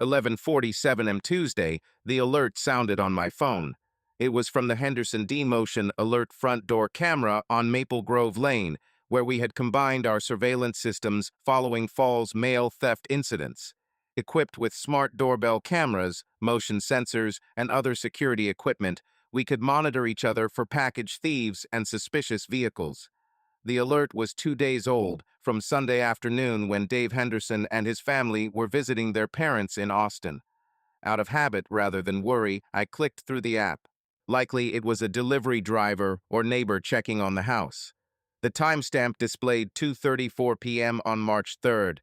11:47 am Tuesday, the alert sounded on my phone. It was from the Henderson D-Motion Alert front door camera on Maple Grove Lane, where we had combined our surveillance systems following Fall's mail theft incidents. Equipped with smart doorbell cameras, motion sensors, and other security equipment, we could monitor each other for package thieves and suspicious vehicles. The alert was 2 days old, from Sunday afternoon when Dave Henderson and his family were visiting their parents in Austin. Out of habit rather than worry, I clicked through the app. Likely it was a delivery driver or neighbor checking on the house. The timestamp displayed 2:34 p.m. on March 3rd.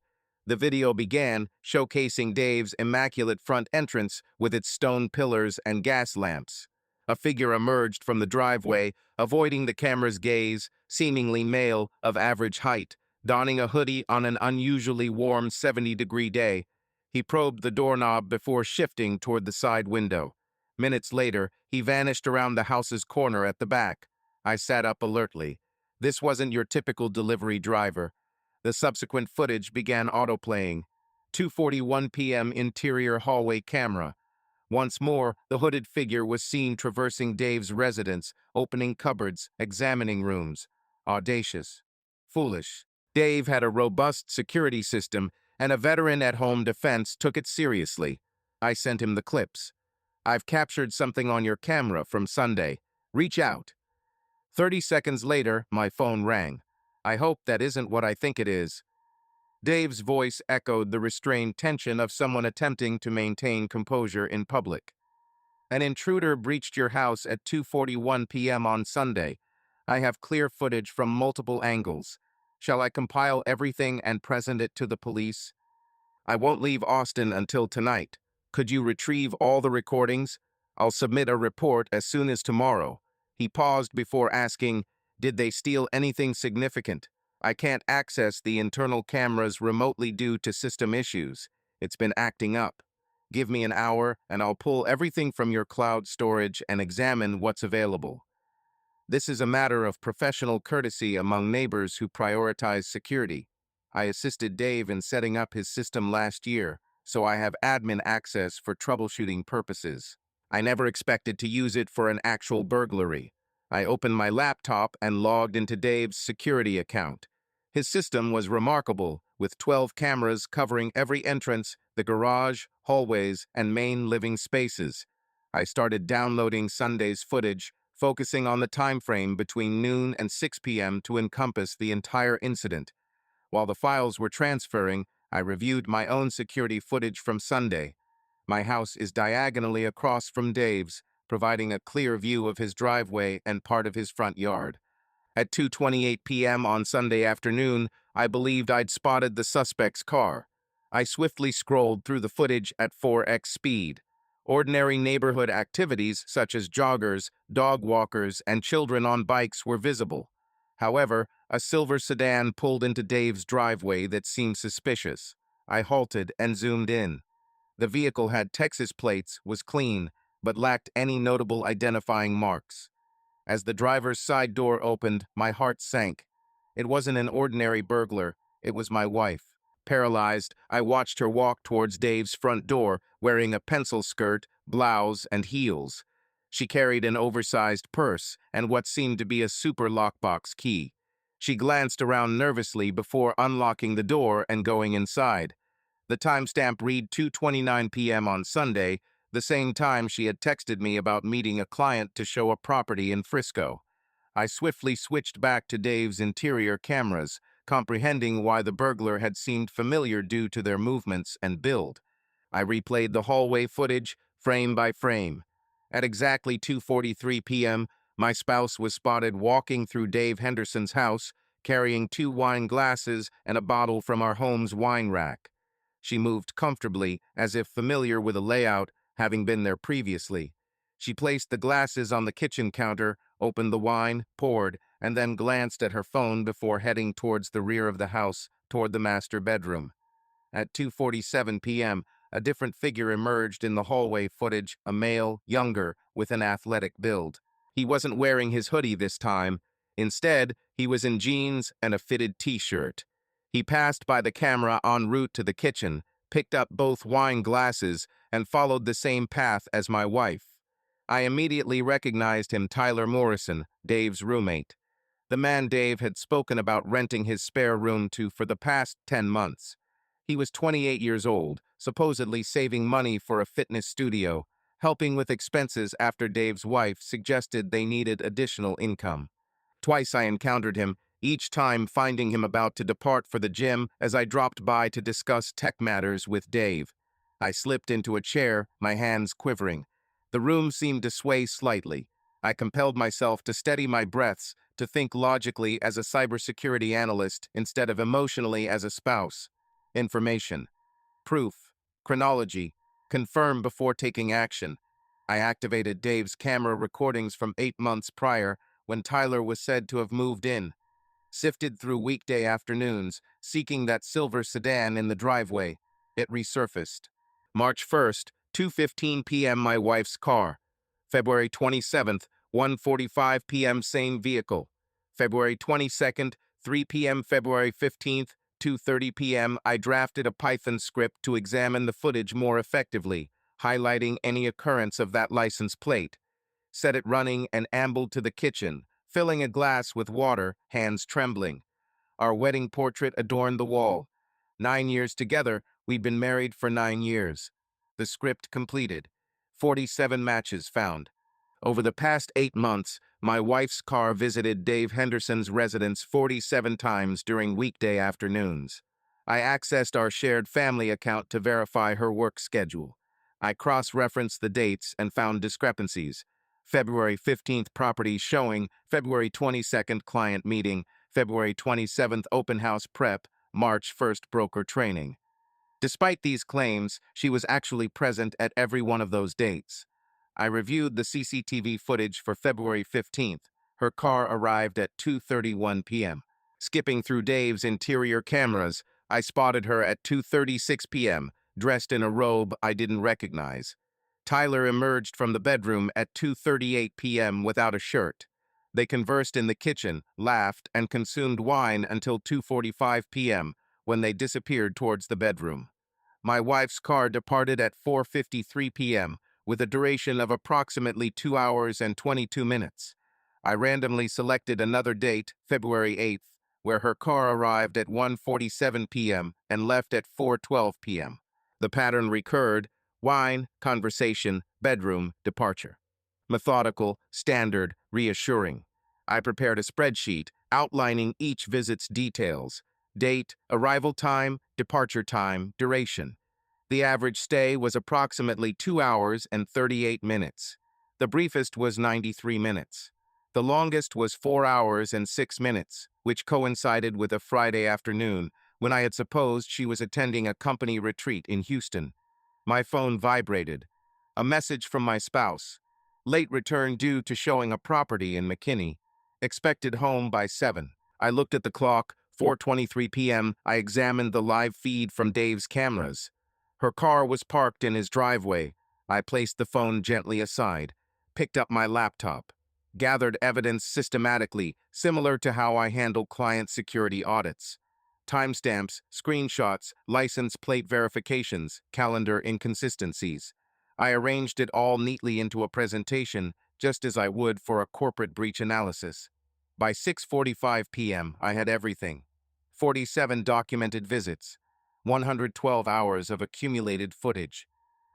The video began, showcasing Dave's immaculate front entrance with its stone pillars and gas lamps. A figure emerged from the driveway, avoiding the camera's gaze, seemingly male, of average height, donning a hoodie on an unusually warm 70-degree day. He probed the doorknob before shifting toward the side window. Minutes later, he vanished around the house's corner at the back. I sat up alertly. This wasn't your typical delivery driver. The subsequent footage began autoplaying. 2:41 p.m. interior hallway camera. Once more, the hooded figure was seen traversing Dave's residence, opening cupboards, examining rooms. Audacious. Foolish. Dave had a robust security system, and a veteran at home defense took it seriously. I sent him the clips. "I've captured something on your camera from Sunday. Reach out." 30 seconds later, my phone rang. "I hope that isn't what I think it is." Dave's voice echoed the restrained tension of someone attempting to maintain composure in public. "An intruder breached your house at 2:41 p.m. on Sunday. I have clear footage from multiple angles. Shall I compile everything and present it to the police? I won't leave Austin until tonight. Could you retrieve all the recordings? I'll submit a report as soon as tomorrow." He paused before asking, "Did they steal anything significant? I can't access the internal cameras remotely due to system issues. It's been acting up. Give me an hour and I'll pull everything from your cloud storage and examine what's available." This is a matter of professional courtesy among neighbors who prioritize security. I assisted Dave in setting up his system last year, so I have admin access for troubleshooting purposes. I never expected to use it for an actual burglary. I opened my laptop and logged into Dave's security account. His system was remarkable, with 12 cameras covering every entrance, the garage, hallways, and main living spaces. I started downloading Sunday's footage, focusing on the time frame between noon and 6 p.m. to encompass the entire incident. While the files were transferring, I reviewed my own security footage from Sunday. My house is diagonally across from Dave's, providing a clear view of his driveway and part of his front yard. At 2:28 p.m. on Sunday afternoon, I believed I'd spotted the suspect's car. I swiftly scrolled through the footage at 4x speed. Ordinary neighborhood activities such as joggers, dog walkers, and children on bikes were visible. However, a silver sedan pulled into Dave's driveway that seemed suspicious. I halted and zoomed in. The vehicle had Texas plates, was clean, but lacked any notable identifying marks. As the driver's side door opened, my heart sank. It wasn't an ordinary burglar, it was my wife. Paralyzed, I watched her walk towards Dave's front door, wearing a pencil skirt, blouse, and heels. She carried an oversized purse and what seemed to be a super lockbox key. She glanced around nervously before unlocking the door and going inside. The timestamp read 2:29 p.m. on Sunday, the same time she had texted me about meeting a client to show a property in Frisco. I swiftly switched back to Dave's interior cameras, comprehending why the burglar had seemed familiar due to their movements and build. I replayed the hallway footage, frame by frame. At exactly 2:43 p.m., my spouse was spotted walking through Dave Henderson's house, carrying 2 wine glasses and a bottle from our home's wine rack. She moved comfortably, as if familiar with the layout, having been there previously. She placed the glasses on the kitchen counter, opened the wine, poured, and then glanced at her phone before heading towards the rear of the house, toward the master bedroom. At 2:47 p.m., a different figure emerged in the hallway footage, a male, younger, with an athletic build. He wasn't wearing his hoodie this time. Instead, he was in jeans and a fitted t-shirt. He passed by the camera en route to the kitchen, picked up both wine glasses, and followed the same path as my wife. I immediately recognized him, Tyler Morrison, Dave's roommate. The man Dave had spoken about renting his spare room to for the past 10 months. He was 28 years old, supposedly saving money for a fitness studio, helping with expenses after Dave's wife suggested they needed additional income. Twice I encountered him, each time finding him about to depart for the gym as I dropped by to discuss tech matters with Dave. I slipped into a chair, my hands quivering. The room seemed to sway slightly. I compelled myself to steady my breaths, to think logically as a cybersecurity analyst instead of emotionally as a spouse. Information, proof, chronology, confirm before taking action. I activated Dave's camera recordings from 8 months prior when Tyler was said to have moved in, sifted through weekday afternoons, seeking that silver sedan in the driveway. It resurfaced. March 1st, 2:15 p.m. my wife's car. February 27th, 1:45 p.m. same vehicle. February 22nd, 3 p.m. February 15th, 2:30 p.m. I drafted a Python script to examine the footage more effectively, highlighting any occurrence of that license plate. Set it running and ambled to the kitchen, filling a glass with water, hands trembling. Our wedding portrait adorned the wall. 9 years together, we'd been married for 9 years. The script completed. 47 matches found. Over the past 8 months, my wife's car visited Dave Henderson's residence 47 times during weekday afternoons. I accessed our shared family account to verify her work schedule. I cross-referenced the dates and found discrepancies. February 15th property showing, February 22nd client meeting, February 27th open house prep, March 1st broker training. Despite these claims, she was actually present at every one of those dates. I reviewed the CCTV footage for February 15th. Her car arrived at 2:31 p.m. Skipping through Dave's interior cameras, I spotted her at 2:36 p.m., dressed in a robe I didn't recognize. Tyler emerged from the bedroom at 2:38 p.m. without a shirt. They conversed in the kitchen, laughed, and consumed wine until 2:45 p.m., when they disappeared towards the bedroom. My wife's car departed at 4:53 p.m., with a duration of approximately 2 hours and 22 minutes. I randomly selected another date, February 8th, where her car arrived at 1:47 p.m. and left at 4:12 p.m. The pattern recurred: wine, conversation, bedroom, departure. Methodical, standard, reassuring. I prepared a spreadsheet outlining each visit's details: date, arrival time, departure time, duration. The average stay was approximately 2 hours and 38 minutes. The briefest was 93 minutes. The longest was 4 hours and 6 minutes, which coincided with a Friday afternoon when I had supposed she was attending a company retreat in Houston. My phone vibrated. A message from my spouse. Late return due to showing a property in McKinney. Expected home by 7. I looked at the clock, 4:23 p.m. I examined the live feed from Dave's cameras. Her car was parked in his driveway. I placed the phone gently aside, picked up my laptop, gathered evidence systematically, similar to how I handle client security audits. Timestamps, screenshots, license plate verifications, calendar inconsistencies. I arranged it all neatly into a presentation, just as I would for a corporate breach analysis. By 6:45 p.m., I had everything. 47 documented visits, 112 hours of accumulated footage.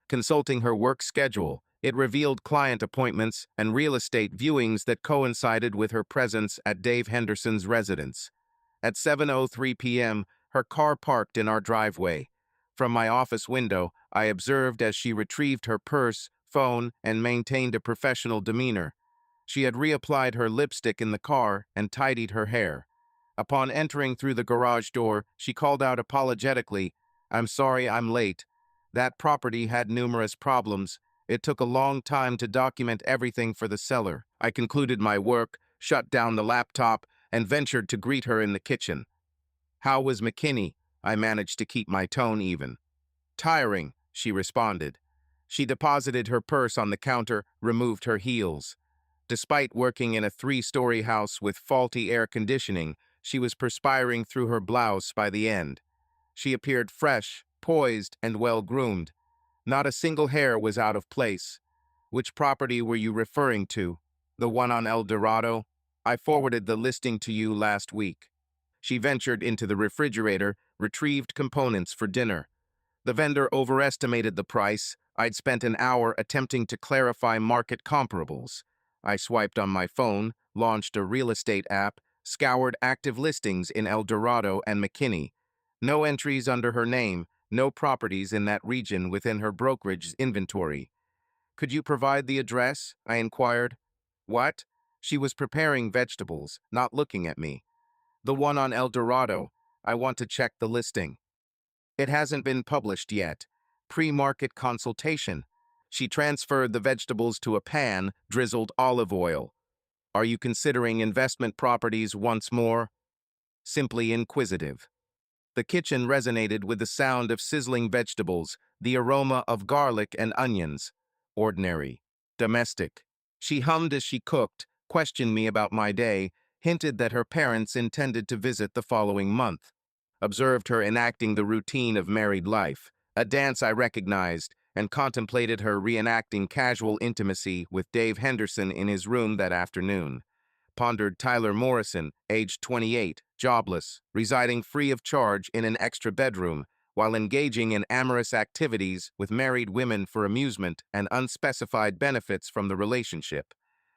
Consulting her work schedule, it revealed client appointments and real estate viewings that coincided with her presence at Dave Henderson's residence. At 7:03 p.m., her car parked in our driveway. From my office window, I observed as she retrieved her purse, phone, and maintained a professional demeanor. She had reapplied her lipstick in the car and tidied her hair. Upon entering through the garage door, she called out apologetically, "I'm sorry I'm late. That property had numerous problems. It took a long time to document everything for the seller." I concluded my work, shut down the laptop, and ventured to greet her in the kitchen. "How was McKinney?" I managed to keep my tone even. "Tiring," she responded. She deposited her purse on the counter, removed her heels. Despite working in a 3-story house with faulty air conditioning, she was perspiring through her blouse by the end. She appeared fresh, poised and well-groomed. Not a single hair was out of place. Which property were you referring to? The one on El Dorado? I forwarded the listing to you last week. She ventured into the refrigerator, retrieved components for dinner. The vendor overestimated the price. I'd spent an hour attempting to clarify market comparables. I swiped on my phone, launched a real estate app, scoured active listings in El Dorado and McKinney. No entries under her name, no properties in that region within her brokerage's inventory. Could you provide the address? I inquired. What? She was preparing vegetables, not looking at me. The one on El Dorado. I want to check the listing. It hasn't been published yet. Pre-market consultation. She transferred the vegetables to a pan, drizzled olive oil. Are you considering investment properties once more? Simply inquisitive. The kitchen resonated with the sound of sizzling vegetables, the aroma of garlic and onions. Ordinary. Domestic. She hummed as she cooked, questioned me about my day, hinted that her parents intended to visit the following month. Observed her enacting the routine of married life, a dance I recognized, and contemplated her reenacting casual intimacy with Dave Henderson in his room that afternoon. Pondered Tyler Morrison, aged 28, jobless, residing free of charge in an extra bedroom, while engaging in amorous activities with married women for amusement and unspecified benefits from the relationship.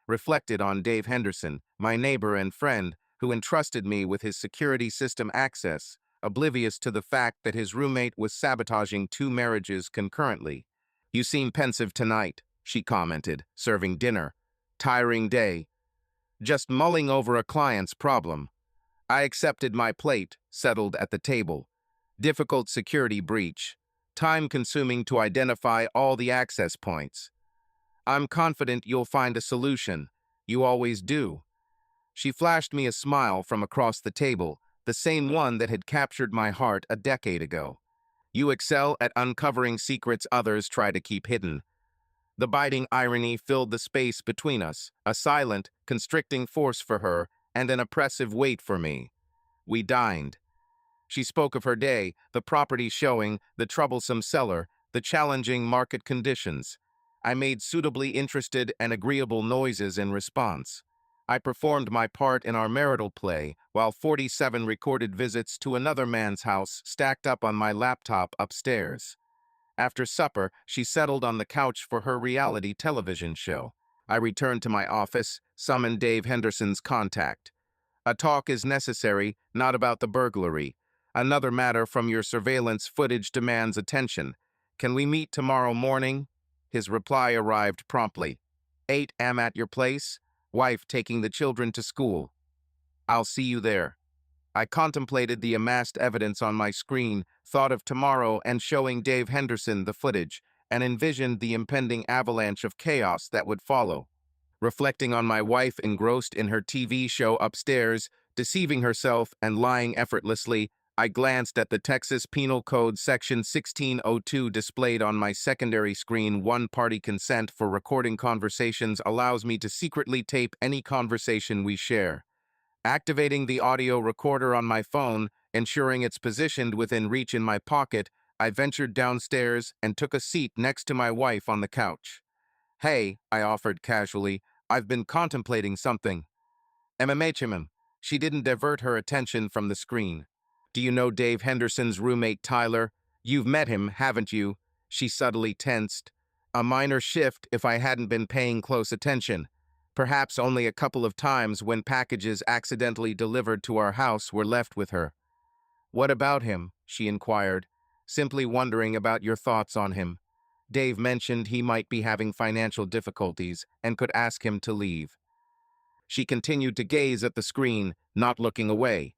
Reflected on Dave Henderson, my neighbor and friend, who entrusted me with his security system access, oblivious to the fact that his roommate was sabotaging 2 marriages concurrently. You seem pensive tonight, she commented, serving dinner. Tiring day. Just mulling over a client's problem. I accepted my plate, settled at the table. Difficult security breach. Time-consuming to identify all the access points. I'm confident you'll find a solution. You always do. She flashed me a smile from across the table, the same one that had captured my heart a decade ago. You excel at uncovering secrets others try to keep hidden. The biting irony filled the space between us, a silent, constricting force for her and an oppressive weight for me. We dined. She spoke of her day, the property showing, the troublesome seller, the challenging market conditions. I made suitably interested and agreeable noises in response. I performed my part in our marital play, while 47 recorded visits to another man's house stacked up on my laptop upstairs. After supper, she settled on the couch for her reality television show. I returned to my office, summoned Dave Henderson's contact. A talk is necessary, not about the burglary. Another matter from your surveillance footage demands attention. Can we meet tomorrow morning? His reply arrived promptly. 8 am at your place. Wife taking the children to school. I'll see you there. I contemplated the amassed evidence on my screen, thought of tomorrow and showing Dave Henderson the footage, and envisioned the impending avalanche of chaos that would follow. Reflecting on my wife engrossed in her TV show upstairs, deceiving herself and lying effortlessly, I glanced at the Texas Penal Code Section 1602 displayed on my secondary screen. One-party consent for recording conversations allows me to secretly tape any conversation we share. Activating the audio recorder on my phone, ensuring it's positioned within reach in my pocket, I ventured downstairs and took a seat next to my wife on the couch. Hey, I offered casually, I've been contemplating something. MMHMM. She didn't divert her attention from the screen. Do you know Dave Henderson's roommate Tyler? You've met him, haven't you? She subtly tensed. A minor shift if I hadn't been paying close attention. Perhaps only a couple of times when packages accidentally delivered to our house were left with her. What about him? She inquired, simply wondering about your thoughts on him. Dave mentioned he might be having financial difficulties and could ask him to leave. She continued to gaze at the screen, not looking away.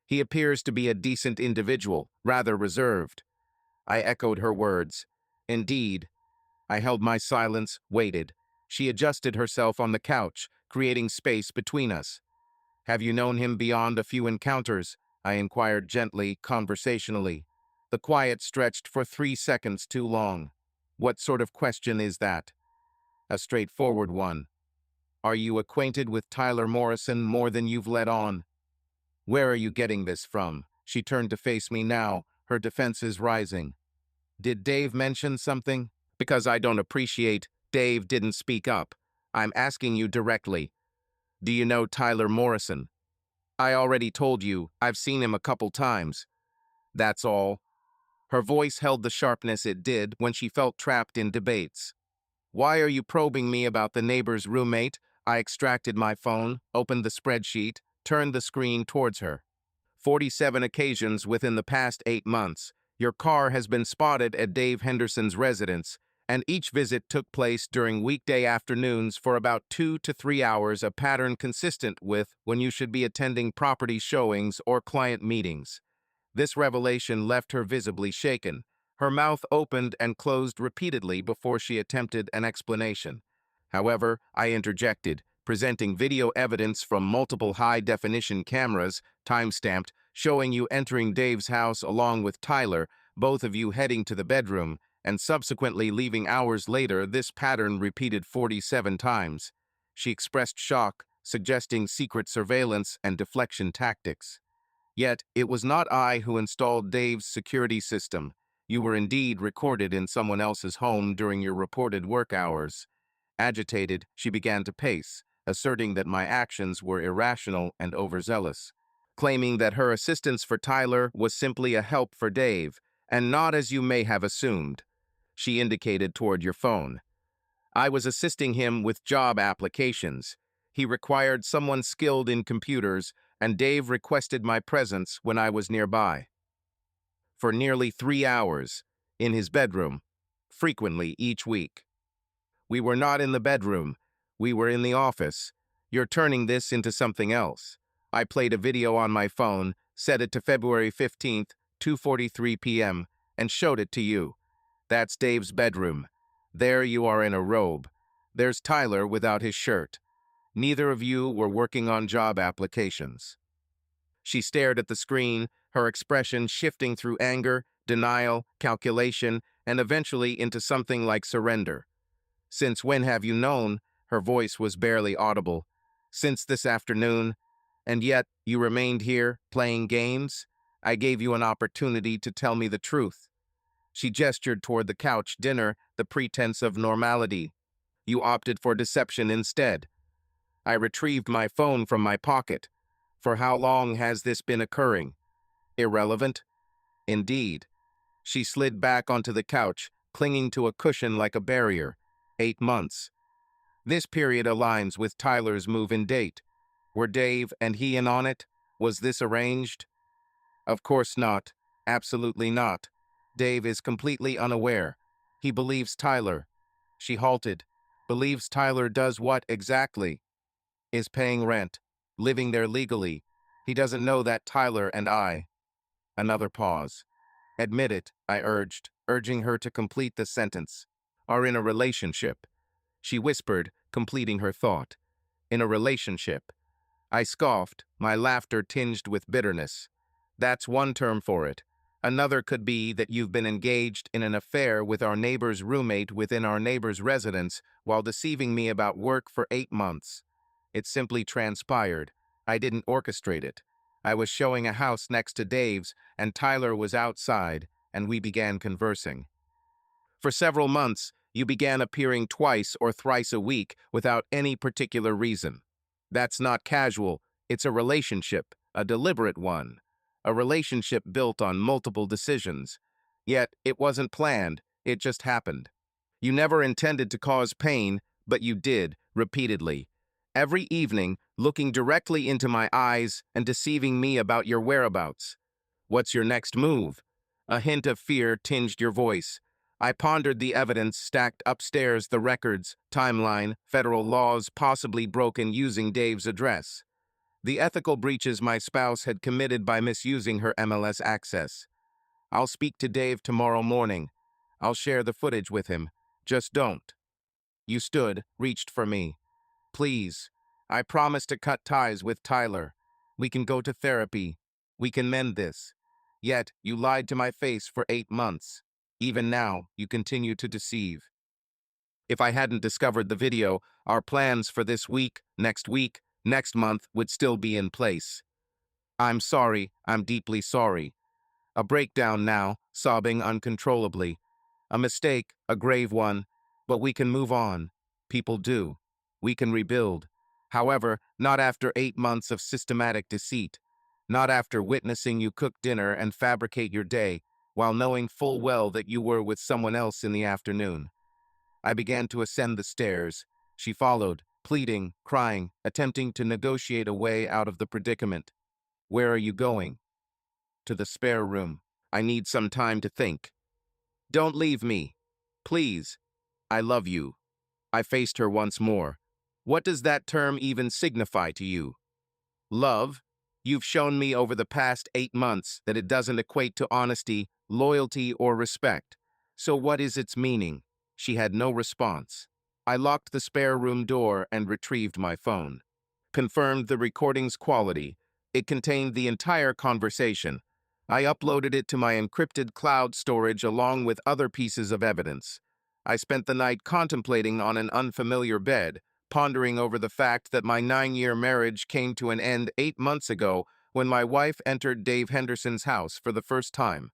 He appears to be a decent individual, rather reserved. I echoed her words. Indeed. I held my silence, waited. She adjusted herself on the couch, creating space between us. Have you known him beyond a few encounters? I inquired gently, conversationally. The quiet stretched for 3 seconds too long. What sort of question is that? A straightforward one. Are you acquainted with Tyler Morrison more than you've let on? Where are you getting this from? She turned to face me now, her defenses rising. Did Dave mention something? Because I don't appreciate Dave didn't speak up. I'm asking you directly. Do you know Tyler Morrison? I already told you, I've seen him a couple times. That's all. Her voice held the sharpness it did when she felt trapped in debates. Why are you probing me about the neighbor's roommate? I extracted my phone, opened the spreadsheet, turned the screen towards her. 47 occasions within the past 8 months. Your car has been spotted at Dave Henderson's residence, and each visit took place during weekday afternoons for about 2 to 3 hours, a pattern consistent with when you should be attending property showings or client meetings. This revelation left her visibly shaken. Her mouth opened and closed repeatedly before she attempted an explanation. However, I interjected, presenting video evidence from multiple high-definition cameras, time-stamped, showing you entering Dave's house along with Tyler, both of you heading to the bedroom, and subsequently leaving hours later. This pattern repeated 47 times. She expressed shock, suggesting secret surveillance and deflection tactics. Yet, it was not I who installed Dave's security system. You were indeed recorded in someone else's home during your reported work hours. Agitated, she began to pace, asserting that my actions were irrational and overzealous, claiming that her assistance for Tyler was simply a help for Dave, and not as you may have assumed. She indicated toward your phone. I was assisting him with job applications. He required someone skilled in computers, and Dave requested my presence when I was nearby. For nearly 3 hours, in his bedroom, frequently each week. We were not in the bedroom. We were in the office. You're turning this into something else. I played a video on my phone, set it to February 15th, 2:43 p.m., and showed it to you. That's Dave's bedroom. There you are in a robe. There's Tyler without his shirt. Neither of you were working on job applications. She stared at the screen, her expression shifting through anger, denial, calculation, and eventually into something like surrender. Since when have you known? Her voice was barely audible. Since this afternoon. And yet, you remained here, playing games? I gave you an opportunity to tell me the truth. She gestured toward the couch dinner, the pretense of normality. You opted for deception instead. I retrieved my phone from my pocket. For how long has this been occurring? Irrelevant? Indeed. She slid back onto the couch, clinging to a cushion like a barrier. 8 months. This period aligns with Tyler's move-in date. Were Dave and he in on it? Was this arranged? Of course not. Absolutely not. Dave is completely unaware. He believes Tyler. She halted. Believes Tyler does what exactly? Is paying rent. Living there legally. He doesn't know that Tyler and I. Another pause. Admit it, I urged, urging her to complete the sentence. Are in a relationship. She whispered, completing her thought. In a relationship. I scoffed, my laughter tinged with bitterness. That's one term for it. Another could be that you've been engaged in an affair with our neighbor's roommate within our neighbor's residence while deceiving me about work for 8 months. It simply transpired. I didn't orchestrate it. I was showing a house next to Dave's, and Tyler was outside, and we began conversing. For several months, you began appearing twice or thrice a week without any particular reason. That's not casual. It's a relationship, a deliberate one. A relationship built on multiple decisions. Yet, it wasn't planned. It just happened. You never intended to cause pain, but you did, repeatedly. Every evening, looking directly into my eyes and deceiving me about your whereabouts. What's your next move? A hint of fear tinged your voice. I pondered the evidence stacked upstairs, the records, timeline, federal laws possibly broken using Dave's address. The ethical breaches my spouse had committed by misusing her MLS access. I'll speak to Dave tomorrow morning. I'll share the footage with him. Just don't. You stood, reached for me. Please. I promise to cut ties with Tyler. We can go to therapy. We can mend this. Yet, you lied to my face for 8 months. Even now, you continue to deceive. If I hadn't discovered the video, our plans for this week, next month would still be in place. I'm sorry, I'm deeply sorry. A breakdown now, sobbing uncontrollably. A mistake, a grave one, but we can move on. People do. We can rebuild. However, not after 8 months of systematic deceit. Not after witnessing you cook dinner and fabricate your day, while knowing full well that you were with someone else in the afternoon. I began to ascend the stairs. She followed, pleading, crying, attempting to negotiate a way out of the predicament. Where are you going? To the spare room. I need some time to think. Don't leave me. Please. I love you. I faced her once more. What does that term even signify to you? Love? You've shown me over the past 8 months that it doesn't equate to honesty, loyalty, or respect. So what is its meaning? She had no response. I locked the spare room door and retrieved my phone. Confirmed the recording's quality. It contained the entire conversation. I uploaded it to my encrypted cloud storage along with other pieces of evidence. I spent the night contemplating on an unfamiliar bed, pondering over the fact that my 9-year marriage came to an end 8 months ago when my wife entered Dave Henderson's house for the first time.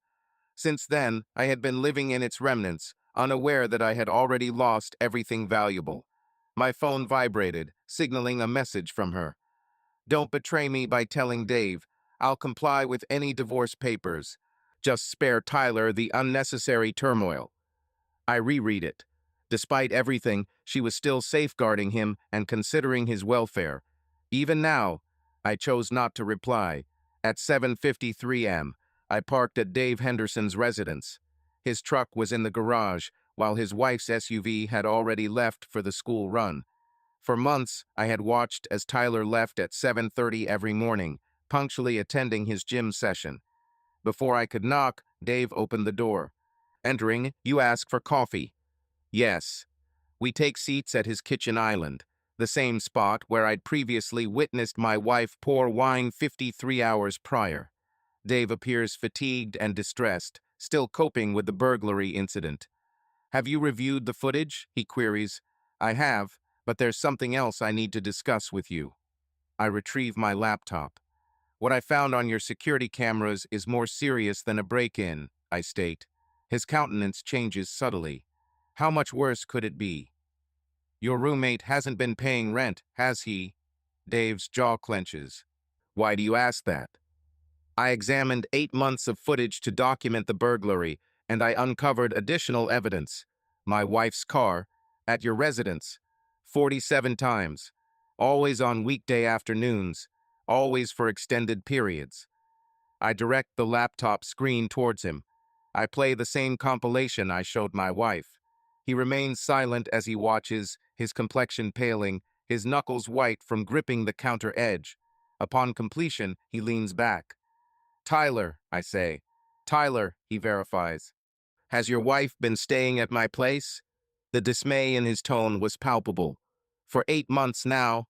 Since then, I had been living in its remnants, unaware that I had already lost everything valuable. My phone vibrated, signaling a message from her. Don't betray me by telling Dave. I'll comply with any divorce papers. Just spare Tyler the unnecessary turmoil. I reread it. Despite everything, she was still safeguarding him and considering his welfare. Even now, I chose not to reply. At 7:53 am, I parked at Dave Henderson's residence. His truck was in the garage, while his wife's SUV had already left for the school run. For months, I had watched as Tyler left at 7:30 every morning, punctually attending his gym session. Before I could knock, Dave opened the door. Entering, you ask for coffee. Yes. We take seats at his kitchen island, the same spot where I'd previously witnessed my wife pour wine 53 hours prior. Dave appears fatigued and distressed, still coping with the burglary incident. Have you reviewed the footage? He queries. I have, but there's something else I need to discuss with you. I retrieve my laptop. What I found on your security cameras is more serious than a break-in, I state. His countenance changes subtly. How much worse could it be? Your roommate hasn't been paying rent, has he? Dave's jaw clenches. Why do you ask that? I examined 8 months of footage to document the burglary, and I uncovered additional evidence. My wife's car, at your residence, 47 times, always on weekday afternoons, always for extended periods. I direct the laptop screen towards him. I play the same compilation I showed my wife. He remains silent as he watches, his complexion paling, his knuckles white from gripping the counter edge. Upon completion, he leans back. Tyler, I say. Tyler, he verifies. Has your wife been staying at my place? The dismay in his tone was palpable. For 8 months now,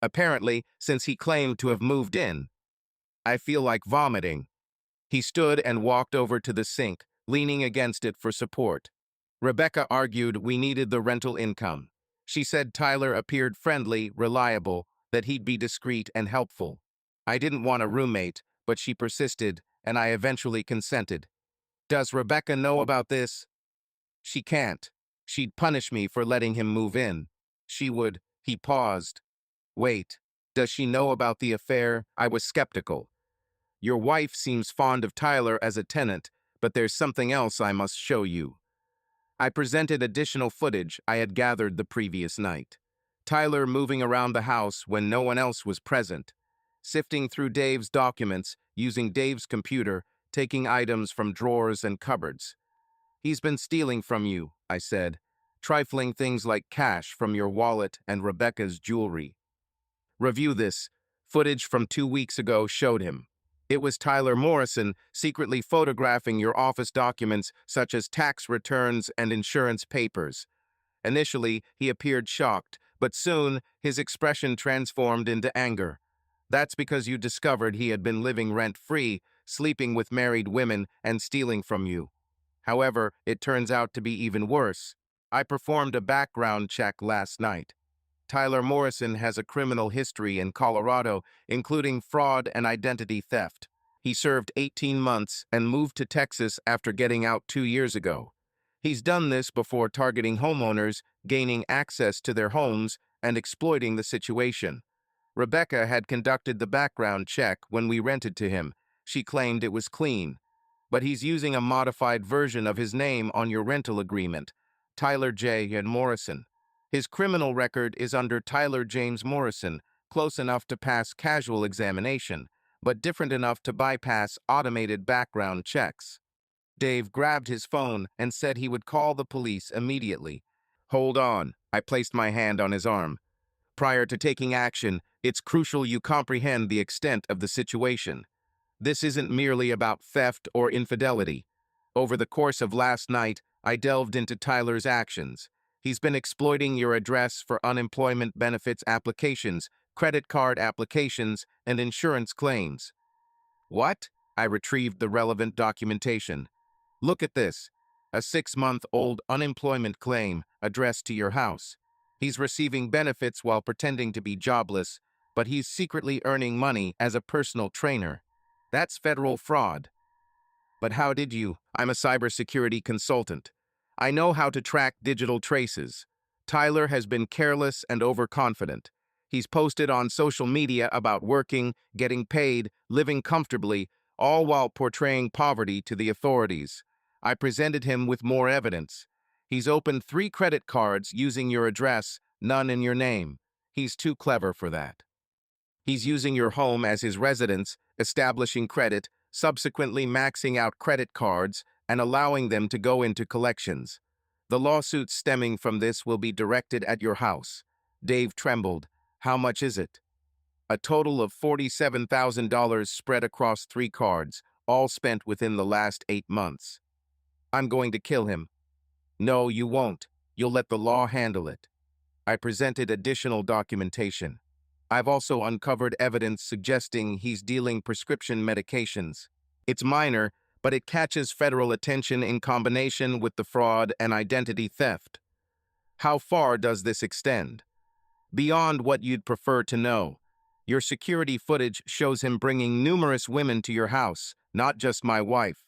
apparently since he claimed to have moved in. I feel like vomiting. He stood and walked over to the sink, leaning against it for support. Rebecca argued we needed the rental income. She said Tyler appeared friendly, reliable, that he'd be discreet and helpful. I didn't want a roommate, but she persisted, and I eventually consented. Does Rebecca know about this? She can't. She'd punish me for letting him move in. She would. He paused. Wait, does she know about the affair? I was skeptical. Your wife seems fond of Tyler as a tenant, but there's something else I must show you. I presented additional footage I had gathered the previous night. Tyler moving around the house when no one else was present, sifting through Dave's documents, using Dave's computer, taking items from drawers and cupboards. He's been stealing from you, I said, trifling things like cash from your wallet and Rebecca's jewelry. Review this. Footage from 2 weeks ago showed him. It was Tyler Morrison secretly photographing your office documents such as tax returns and insurance papers. Initially, he appeared shocked, but soon his expression transformed into anger. That's because you discovered he had been living rent-free, sleeping with married women, and stealing from you. However, it turns out to be even worse. I performed a background check last night. Tyler Morrison has a criminal history in Colorado, including fraud and identity theft. He served 18 months and moved to Texas after getting out 2 years ago. He's done this before targeting homeowners, gaining access to their homes, and exploiting the situation. Rebecca had conducted the background check when we rented to him. She claimed it was clean. But he's using a modified version of his name on your rental agreement, Tyler J. and Morrison. His criminal record is under Tyler James Morrison, close enough to pass casual examination, but different enough to bypass automated background checks. Dave grabbed his phone and said he would call the police immediately. Hold on, I placed my hand on his arm. Prior to taking action, it's crucial you comprehend the extent of the situation. This isn't merely about theft or infidelity. Over the course of last night, I delved into Tyler's actions. He's been exploiting your address for unemployment benefits applications, credit card applications, and insurance claims. What? I retrieved the relevant documentation. Look at this. A 6-month-old unemployment claim addressed to your house. He's receiving benefits while pretending to be jobless, but he's secretly earning money as a personal trainer. That's federal fraud. But how did you? I'm a cybersecurity consultant. I know how to track digital traces. Tyler has been careless and overconfident. He's posted on social media about working, getting paid, living comfortably, all while portraying poverty to the authorities. I presented him with more evidence. He's opened 3 credit cards using your address, none in your name. He's too clever for that. He's using your home as his residence, establishing credit, subsequently maxing out credit cards, and allowing them to go into collections. The lawsuits stemming from this will be directed at your house. Dave trembled. How much is it? A total of $47,000 spread across 3 cards, all spent within the last 8 months. I'm going to kill him. No, you won't. You'll let the law handle it. I presented additional documentation. I've also uncovered evidence suggesting he's dealing prescription medications. It's minor, but it catches federal attention in combination with the fraud and identity theft. How far does this extend? Beyond what you'd prefer to know. Your security footage shows him bringing numerous women to your house, not just my wife.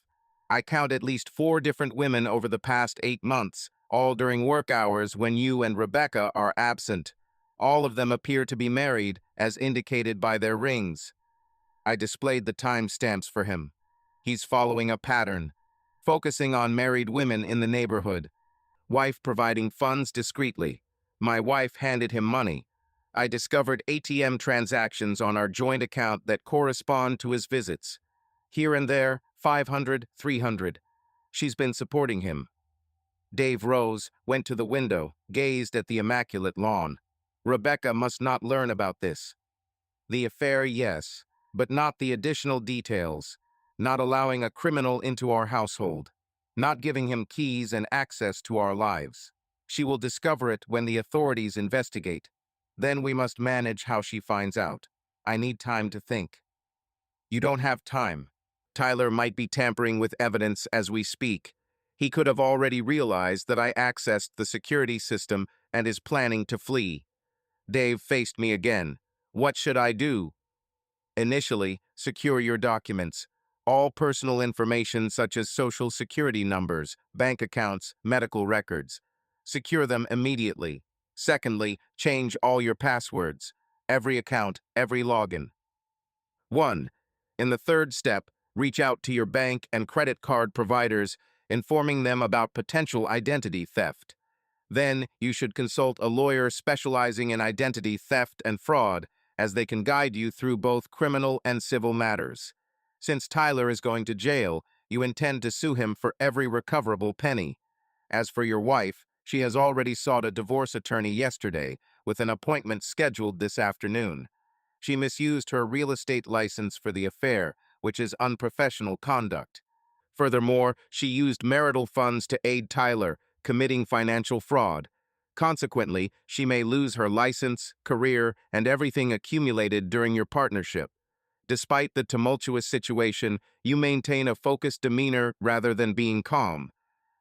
I count at least 4 different women over the past 8 months, all during work hours when you and Rebecca are absent. All of them appear to be married, as indicated by their rings. I displayed the timestamps for him. He's following a pattern, focusing on married women in the neighborhood. Wife providing funds discreetly. My wife handed him money. I discovered ATM transactions on our joint account that correspond to his visits. Here and there, 500, 300. She's been supporting him. Dave rose, went to the window, gazed at the immaculate lawn. Rebecca must not learn about this. The affair, yes, but not the additional details. Not allowing a criminal into our household. Not giving him keys and access to our lives. She will discover it when the authorities investigate. Then we must manage how she finds out. I need time to think. You don't have time. Tyler might be tampering with evidence as we speak. He could have already realized that I accessed the security system and is planning to flee. Dave faced me again. What should I do? Initially, secure your documents. All personal information such as social security numbers, bank accounts, medical records. Secure them immediately. Secondly, change all your passwords. Every account, every login. 1. In the third step, reach out to your bank and credit card providers, informing them about potential identity theft. Then, you should consult a lawyer specializing in identity theft and fraud, as they can guide you through both criminal and civil matters. Since Tyler is going to jail, you intend to sue him for every recoverable penny. As for your wife, she has already sought a divorce attorney yesterday, with an appointment scheduled this afternoon. She misused her real estate license for the affair, which is unprofessional conduct. Furthermore, she used marital funds to aid Tyler, committing financial fraud. Consequently, she may lose her license, career, and everything accumulated during your partnership. Despite the tumultuous situation, you maintain a focused demeanor rather than being calm.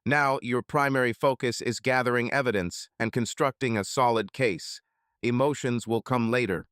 Now, your primary focus is gathering evidence and constructing a solid case. Emotions will come later.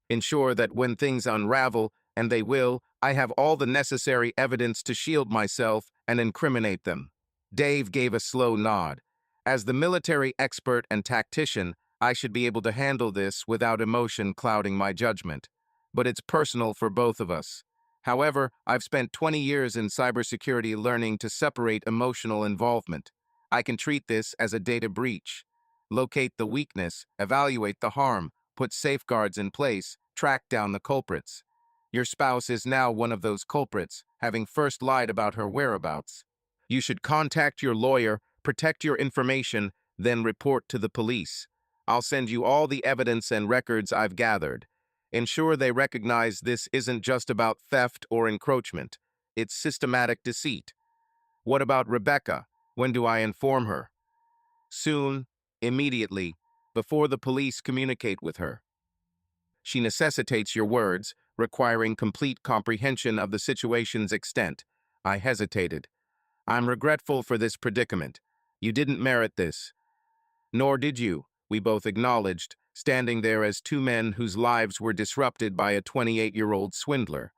Ensure that when things unravel, and they will, I have all the necessary evidence to shield myself and incriminate them. Dave gave a slow nod. As the military expert and tactician, I should be able to handle this without emotion clouding my judgment. But it's personal for both of us. However, I've spent 20 years in cybersecurity learning to separate emotional involvement. I can treat this as a data breach. Locate the weakness, evaluate the harm, put safeguards in place, track down the culprits. Your spouse is now one of those culprits, having first lied about her whereabouts. You should contact your lawyer, protect your information, then report to the police. I'll send you all the evidence and records I've gathered. Ensure they recognize this isn't just about theft or encroachment. It's systematic deceit. What about Rebecca? When do I inform her? Soon, immediately, before the police communicate with her. She necessitates your words, requiring complete comprehension of the situation's extent. I hesitated. I'm regretful for this predicament. You didn't merit this. Nor did you, we both acknowledged, standing there as two men whose lives were disrupted by a 28-year-old swindler.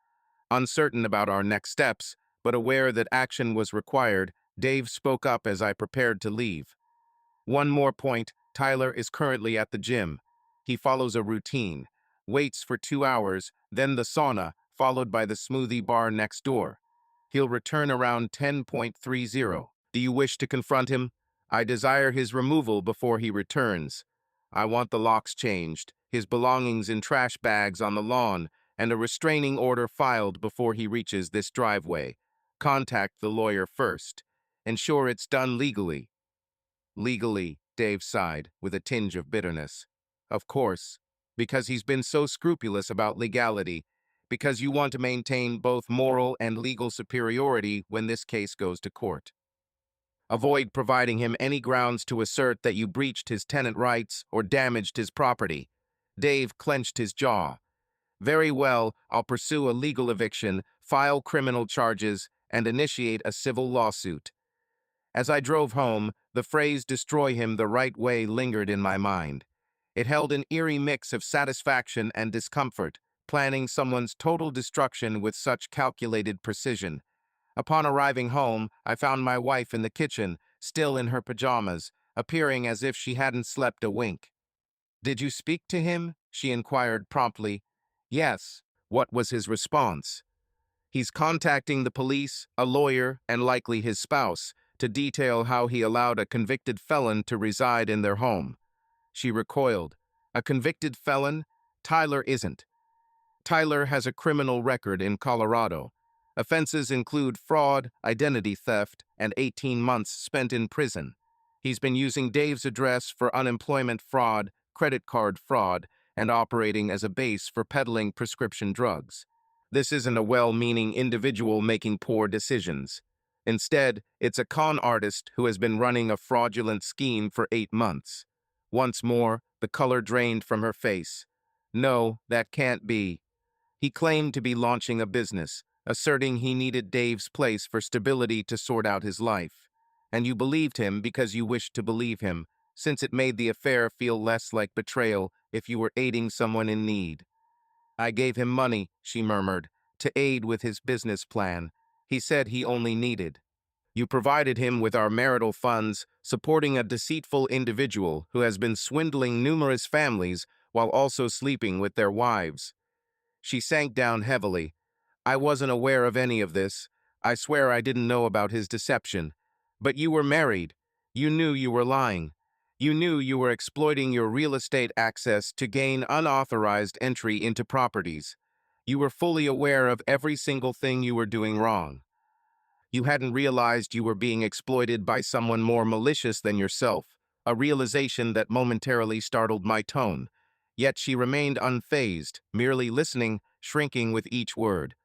Uncertain about our next steps, but aware that action was required, Dave spoke up as I prepared to leave. One more point, Tyler is currently at the gym. He follows a routine, waits for 2 hours, then the sauna, followed by the smoothie bar next door. He'll return around 10:30. Do you wish to confront him? I desire his removal before he returns. I want the locks changed, his belongings in trash bags on the lawn, and a restraining order filed before he reaches this driveway. Contact the lawyer first. Ensure it's done legally. Legally, Dave sighed, with a tinge of bitterness. Of course, because he's been so scrupulous about legality, because you want to maintain both moral and legal superiority when this case goes to court. Avoid providing him any grounds to assert that you breached his tenant rights or damaged his property. Dave clenched his jaw. Very well, I'll pursue a legal eviction, file criminal charges, and initiate a civil lawsuit. As I drove home, the phrase "destroy him the right way" lingered in my mind. It held an eerie mix of satisfaction and discomfort, planning someone's total destruction with such calculated precision. Upon arriving home, I found my wife in the kitchen, still in her pajamas, appearing as if she hadn't slept a wink. "Did you speak to him?" she inquired promptly. "Yes." What was his response? "He's contacting the police, a lawyer, and likely his spouse, to detail how he allowed a convicted felon to reside in their home." She recoiled. "A convicted felon? Tyler isn't. Tyler has a criminal record in Colorado. Offenses include fraud, identity theft, and 18 months spent in prison. He's been using Dave's address for unemployment fraud, credit card fraud, and operating as a base for peddling prescription drugs. This isn't a well-meaning individual making poor decisions. Instead, it's a con artist who has been running a fraudulent scheme for 8 months. Once more, the color drained from her face. No, that can't be. He claimed to be launching a business, asserting he needed Dave's place for stability to sort out his life. And you believed him because you wished to believe him, since it made the affair feel less like betrayal if you were aiding someone in need. "I gave him money," she murmured, "to aid with his business plan. He said he only needed. You provided him with our marital funds, supporting a deceitful individual who has been swindling numerous families while also sleeping with their wives." She sank down heavily. "I wasn't aware of any of this. I swear I didn't know about his deception. But you were married. You knew you were lying. You knew you were exploiting your real estate access to gain unauthorized entry into properties. You were fully aware of every single thing you were doing wrong. You hadn't realized you were being exploited by someone more malicious than yourself, a realization that momentarily startled my tone. Yet she remained unfazed, merely listening, shrinking with each word.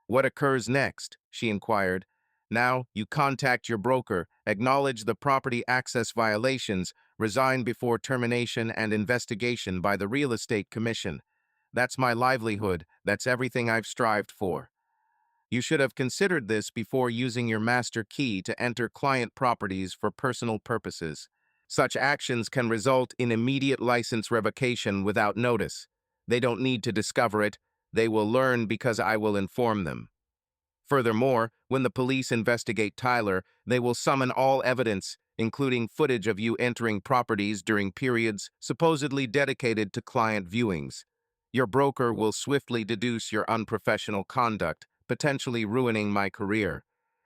"What occurs next?" she inquired. "Now, you contact your broker, acknowledge the property access violations, resign before termination and investigation by the Real Estate Commission. That's my livelihood. That's everything I've strived for. You should have considered this before using your master key to enter client properties for personal purposes. Such actions can result in immediate license revocation without notice. They don't need to discover it. They will learn because I will inform them." Furthermore, when the police investigate Tyler, they will summon all evidence, including footage of you entering properties during periods supposedly dedicated to client viewings. Your broker will swiftly deduce your unprofessional conduct, potentially ruining my career.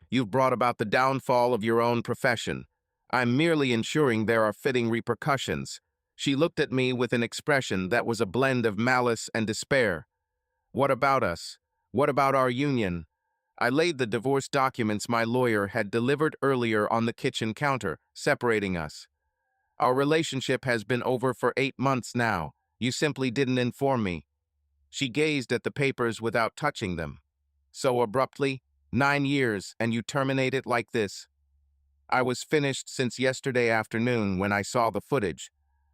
You've brought about the downfall of your own profession. I'm merely ensuring there are fitting repercussions. She looked at me with an expression that was a blend of malice and despair. What about us? What about our union? I laid the divorce documents my lawyer had delivered earlier on the kitchen counter, separating us. Our relationship has been over for 8 months now. You simply didn't inform me. She gazed at the papers without touching them. So abruptly, 9 years, and you terminate it like this. I was finished since yesterday afternoon when I saw the footage.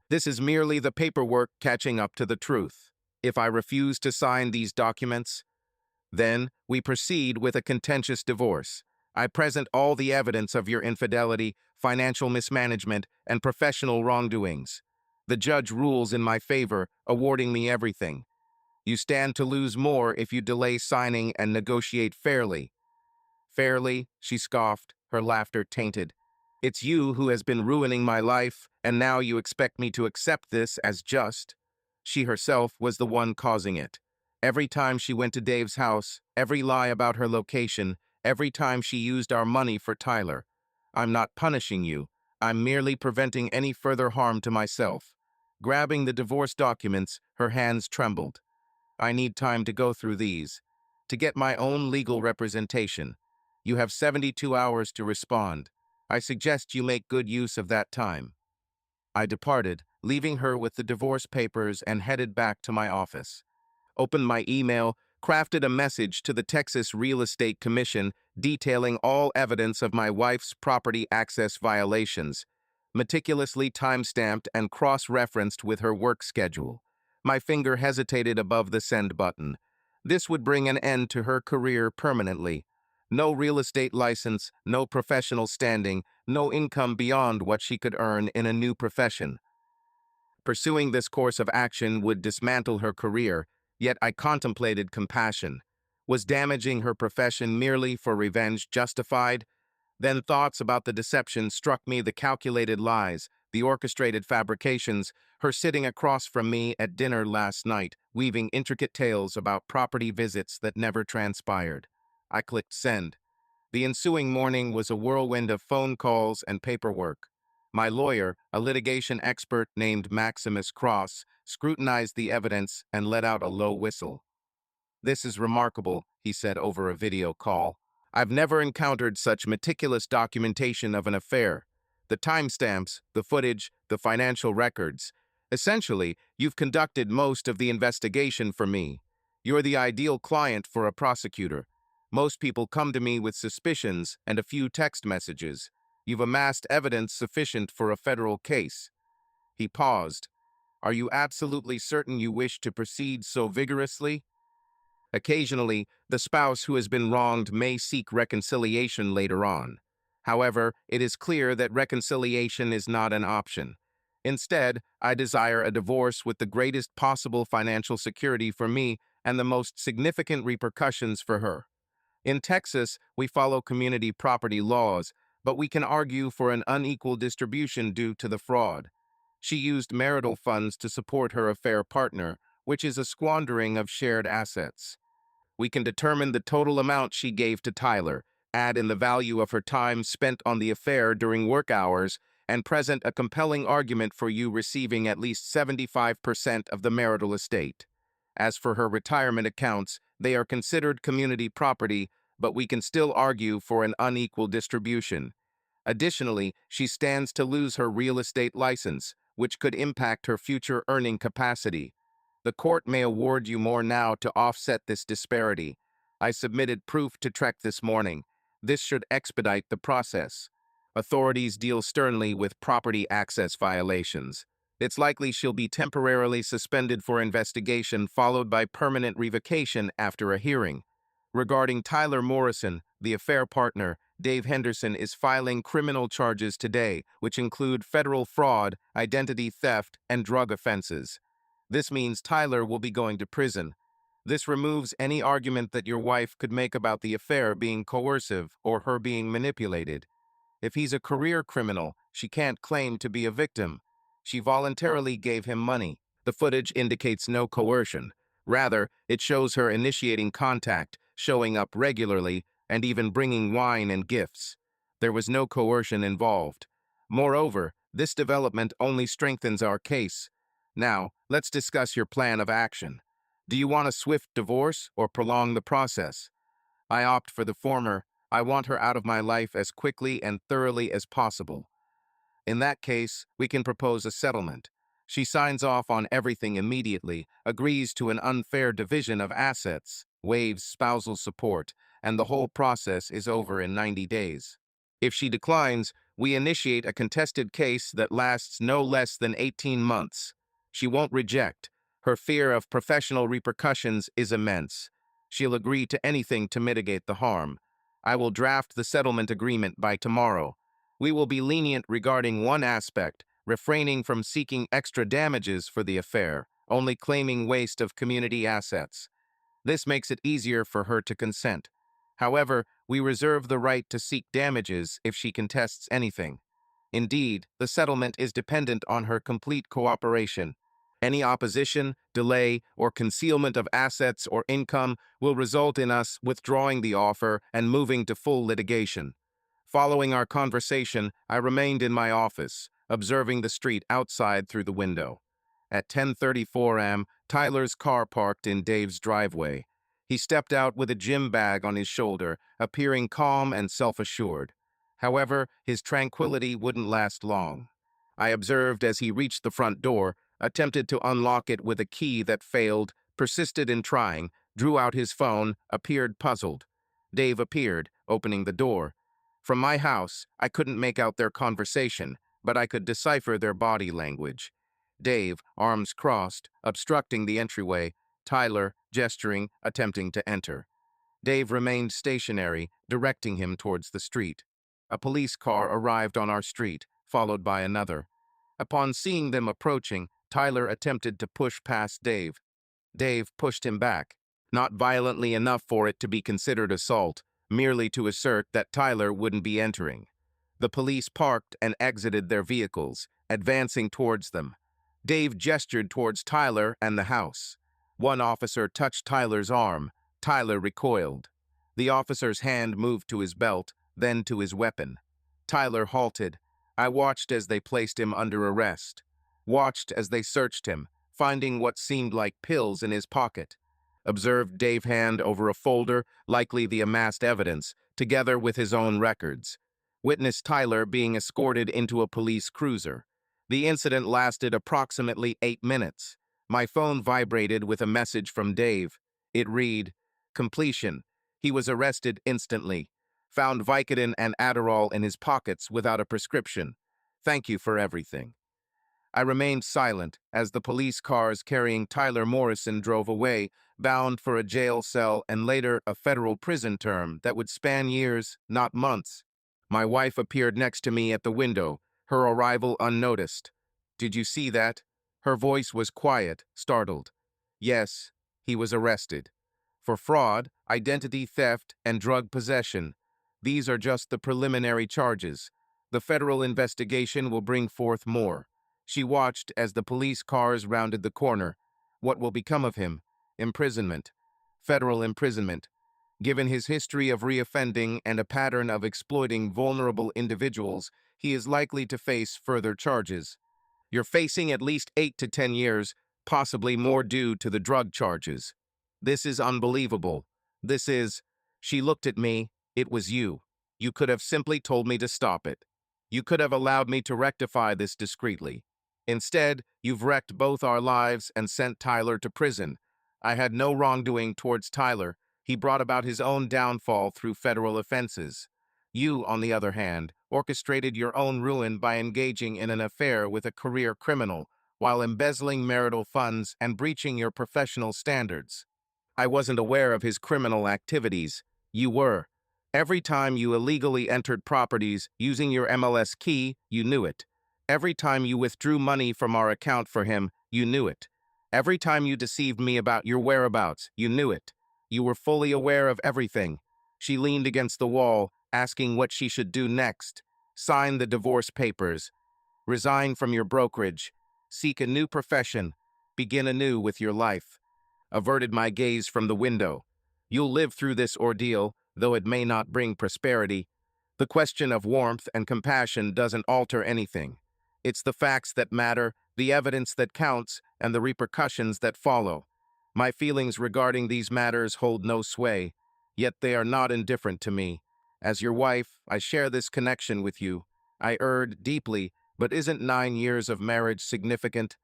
This is merely the paperwork catching up to the truth. If I refuse to sign these documents, then we proceed with a contentious divorce. I present all the evidence of your infidelity, financial mismanagement, and professional wrongdoings. The judge rules in my favor, awarding me everything. You stand to lose more if you delay signing and negotiate fairly. Fairly, she scoffed, her laughter tainted. It's you who has been ruining my life, and now you expect me to accept this as just. She herself was the one causing it. Every time she went to Dave's house, every lie about her location, every time she used our money for Tyler. I'm not punishing you. I'm merely preventing any further harm to myself. Grabbing the divorce documents, her hands trembled. I need time to go through these, to get my own legal representation. You have 72 hours to respond. I suggest you make good use of that time. I departed, leaving her with the divorce papers and headed back to my office. Opened my email, crafted a message to the Texas Real Estate Commission detailing all evidence of my wife's property access violations, meticulously time-stamped and cross-referenced with her work schedule. My finger hesitated above the send button. This would bring an end to her career permanently. No real estate license, no professional standing, no income beyond what she could earn in a new profession. Pursuing this course of action would dismantle her career, yet I contemplated compassion. Was damaging her profession merely for revenge justified? Then thoughts about the deception struck me, the calculated lies, the orchestrated fabrications, her sitting across from me at dinner last night, weaving intricate tales about property visits that never transpired. I clicked send. The ensuing morning was a whirlwind of phone calls and paperwork. My lawyer, a litigation expert named Maximus Cross, scrutinized the evidence and let out a low whistle. "This is remarkable," he said over a video call. "I've never encountered such meticulous documentation of an affair. The timestamps, the footage, the financial records. Essentially, you've conducted most of the investigation for me. You're the ideal client for a prosecutor. Most people come to me with suspicions and a few text messages. You've amassed evidence sufficient for a federal case." He paused. "Are you absolutely certain you wish to proceed so vigorously?" Occasionally, the spouse who has been wronged may seek reconciliation later on. However, it is clear that reconciliation is not an option. Instead, I desire a divorce with the greatest possible financial security for me and the most significant repercussions for her. In Texas, we follow community property laws, but we can argue for an unequal distribution due to the fraud. She used marital funds to support her affair partner, which is a squandering of shared assets. We can determine the total amount she gave to Tyler, add in the value of her time spent on the affair during work hours, and present a compelling argument for you receiving at least 75% of the marital estate. As for her retirement accounts, they are considered community property, but we can still argue for an unequal distribution. Additionally, she stands to lose her real estate license, which could impact her future earning capacity. The court may award you more now to offset this disparity. I submitted proof to Trek this morning. This should expedite the process. Authorities deal sternly with property access violations. It's likely she'll be temporarily suspended for investigation, followed by permanent revocation after a hearing. Regarding Tyler Morrison, the affair partner, Dave Henderson is filing criminal charges today, which include federal fraud, identity theft, and drug offenses. This means Tyler will be going to prison. This removes any argument that your wife could make about the affair being coercive or her being manipulated. If he's a career criminal, she can't claim to be a victim. She voluntarily gave him money. The footage indicates no coercion. Rather, it shows her initiating contact, showing up regularly, and even bringing wine and gifts. There was no coercion involved. Moreover, this development only strengthens our case. Now, let's discuss your plan of action. Do you want a swift divorce or prolong the process? I opt for the former. I want her out of my life as quickly and thoroughly as possible. In that case, we can propose a settlement. She signs off on everything immediately, agrees to an unfair division of assets, waives spousal support, and the whole process is over in 90 days. If she declines, we initiate a contested case that lasts no less than 18 months. She won't reject. Her fear of professional repercussions is immense. She'll agree to anything to mitigate the harm. I will draft the settlement agreement by tomorrow. We will be lenient regarding one aspect, refraining from seeking extra damages for the affair, only claiming waste of community assets. This makes it easier for her to consent. However, we reserve the right to seek damages if she contests anything. Indeed, the settlement is dependent on her complete cooperation. Any opposition, delay, or concealment of assets or income will result in us withdrawing the offer and moving to full litigation. Following our conversation, I remained in my office, observing the street outside through the window. At 10:34 am, Tyler's car parked in Dave's driveway. He stepped out with a gym bag on his shoulder, appearing calm and self-assured. However, his tranquility wouldn't last long. I observed as he reached the front door, attempted to unlock it with a key that failed, persisted in trying, drew out his phone, appeared puzzled. Dave appeared, opening the door. From my house, I couldn't make out their conversation, but I could decipher their body language. Dave, arms crossed, obstructing the entryway. Tyler, gesturing, attempting to enter. Dave remained stationary, directing him towards the street. A police car arrived on our street, followed by another. Upon seeing them approaching, Tyler attempted to push past Dave. Dave pushed him back, not violently enough for it to be considered assault, merely to assert that Tyler wouldn't be entering. The police parked and exited their vehicles, advancing towards them. Dave gestured towards Tyler and the house. One officer touched Tyler's arm. Tyler recoiled. The officer's hand moved to his belt, then to his weapon. Tyler halted. I watched as they placed him under arrest. Watched as they searched him, finding what seemed like pills in his pocket. Observed Dave hand over a folder, likely the amassed evidence, together with his own records. Witnessed Tyler being escorted into a police cruiser. The incident lasted approximately 8 minutes. My phone vibrated with a message from Dave. It read, "Completion. He was arrested instantly. Found Vicodin and Adderall in his pockets without a prescription. Thank you for everything." I remained silent as the police cars carrying Tyler Morrison drove away, bound for a jail cell and later a federal prison term that would span years, not months. My wife appeared next to me at the window, her arrival unnoticed. "Did you see that?" Her voice was quiet, startled. "Yes, he was arrested. For fraud, identity theft, and drug possession. These are just the preliminary charges. The federal investigation will bring forth more." She watched as the police cars rounded the corner. What will become of him? Imprisonment. Federal imprisonment. Given his history of reoffending and a pattern of exploiting vulnerable individuals, he is likely to face further charges. You're facing at least 8 to 10 years, possibly more due to the drug charges. This is unbelievable. This is... She looked at me. It was you. You could have simply told me to stop it. You could have allowed me to rectify this discreetly. Instead, you've wrecked both our lives and sent Tyler to prison. I had no wrongdoing towards Tyler. He brought about his own downfall through federal offenses. You, on the other hand, orchestrated your own ruin by engaging in an affair with a career criminal, while embezzling marital funds and breaching your professional standards. I wasn't aware of his criminal activities. You were. Every time you illegally entered properties using your MLS key, you knew it. Every time you withdrew money from our account for him, you knew it. Every time you deceived me about your whereabouts, you knew it. You were fully aware of everything. She leaned against the wall, asking what she should do next. Sign the divorce papers. Resign from your brokerage. Seek a new profession. Begin anew with your life. Averted my gaze from the window. You'll live through this ordeal, though it may not bring prosperity. The question of warmth and compassion doesn't alter anything. It's the facts that matter, the evidence that counts, and the repercussions that follow. My feelings regarding these matters hold no sway, yet they are not indifferent to me. As your wife, I share this connection with you. I erred deeply, but isn't 9 years of marriage significant?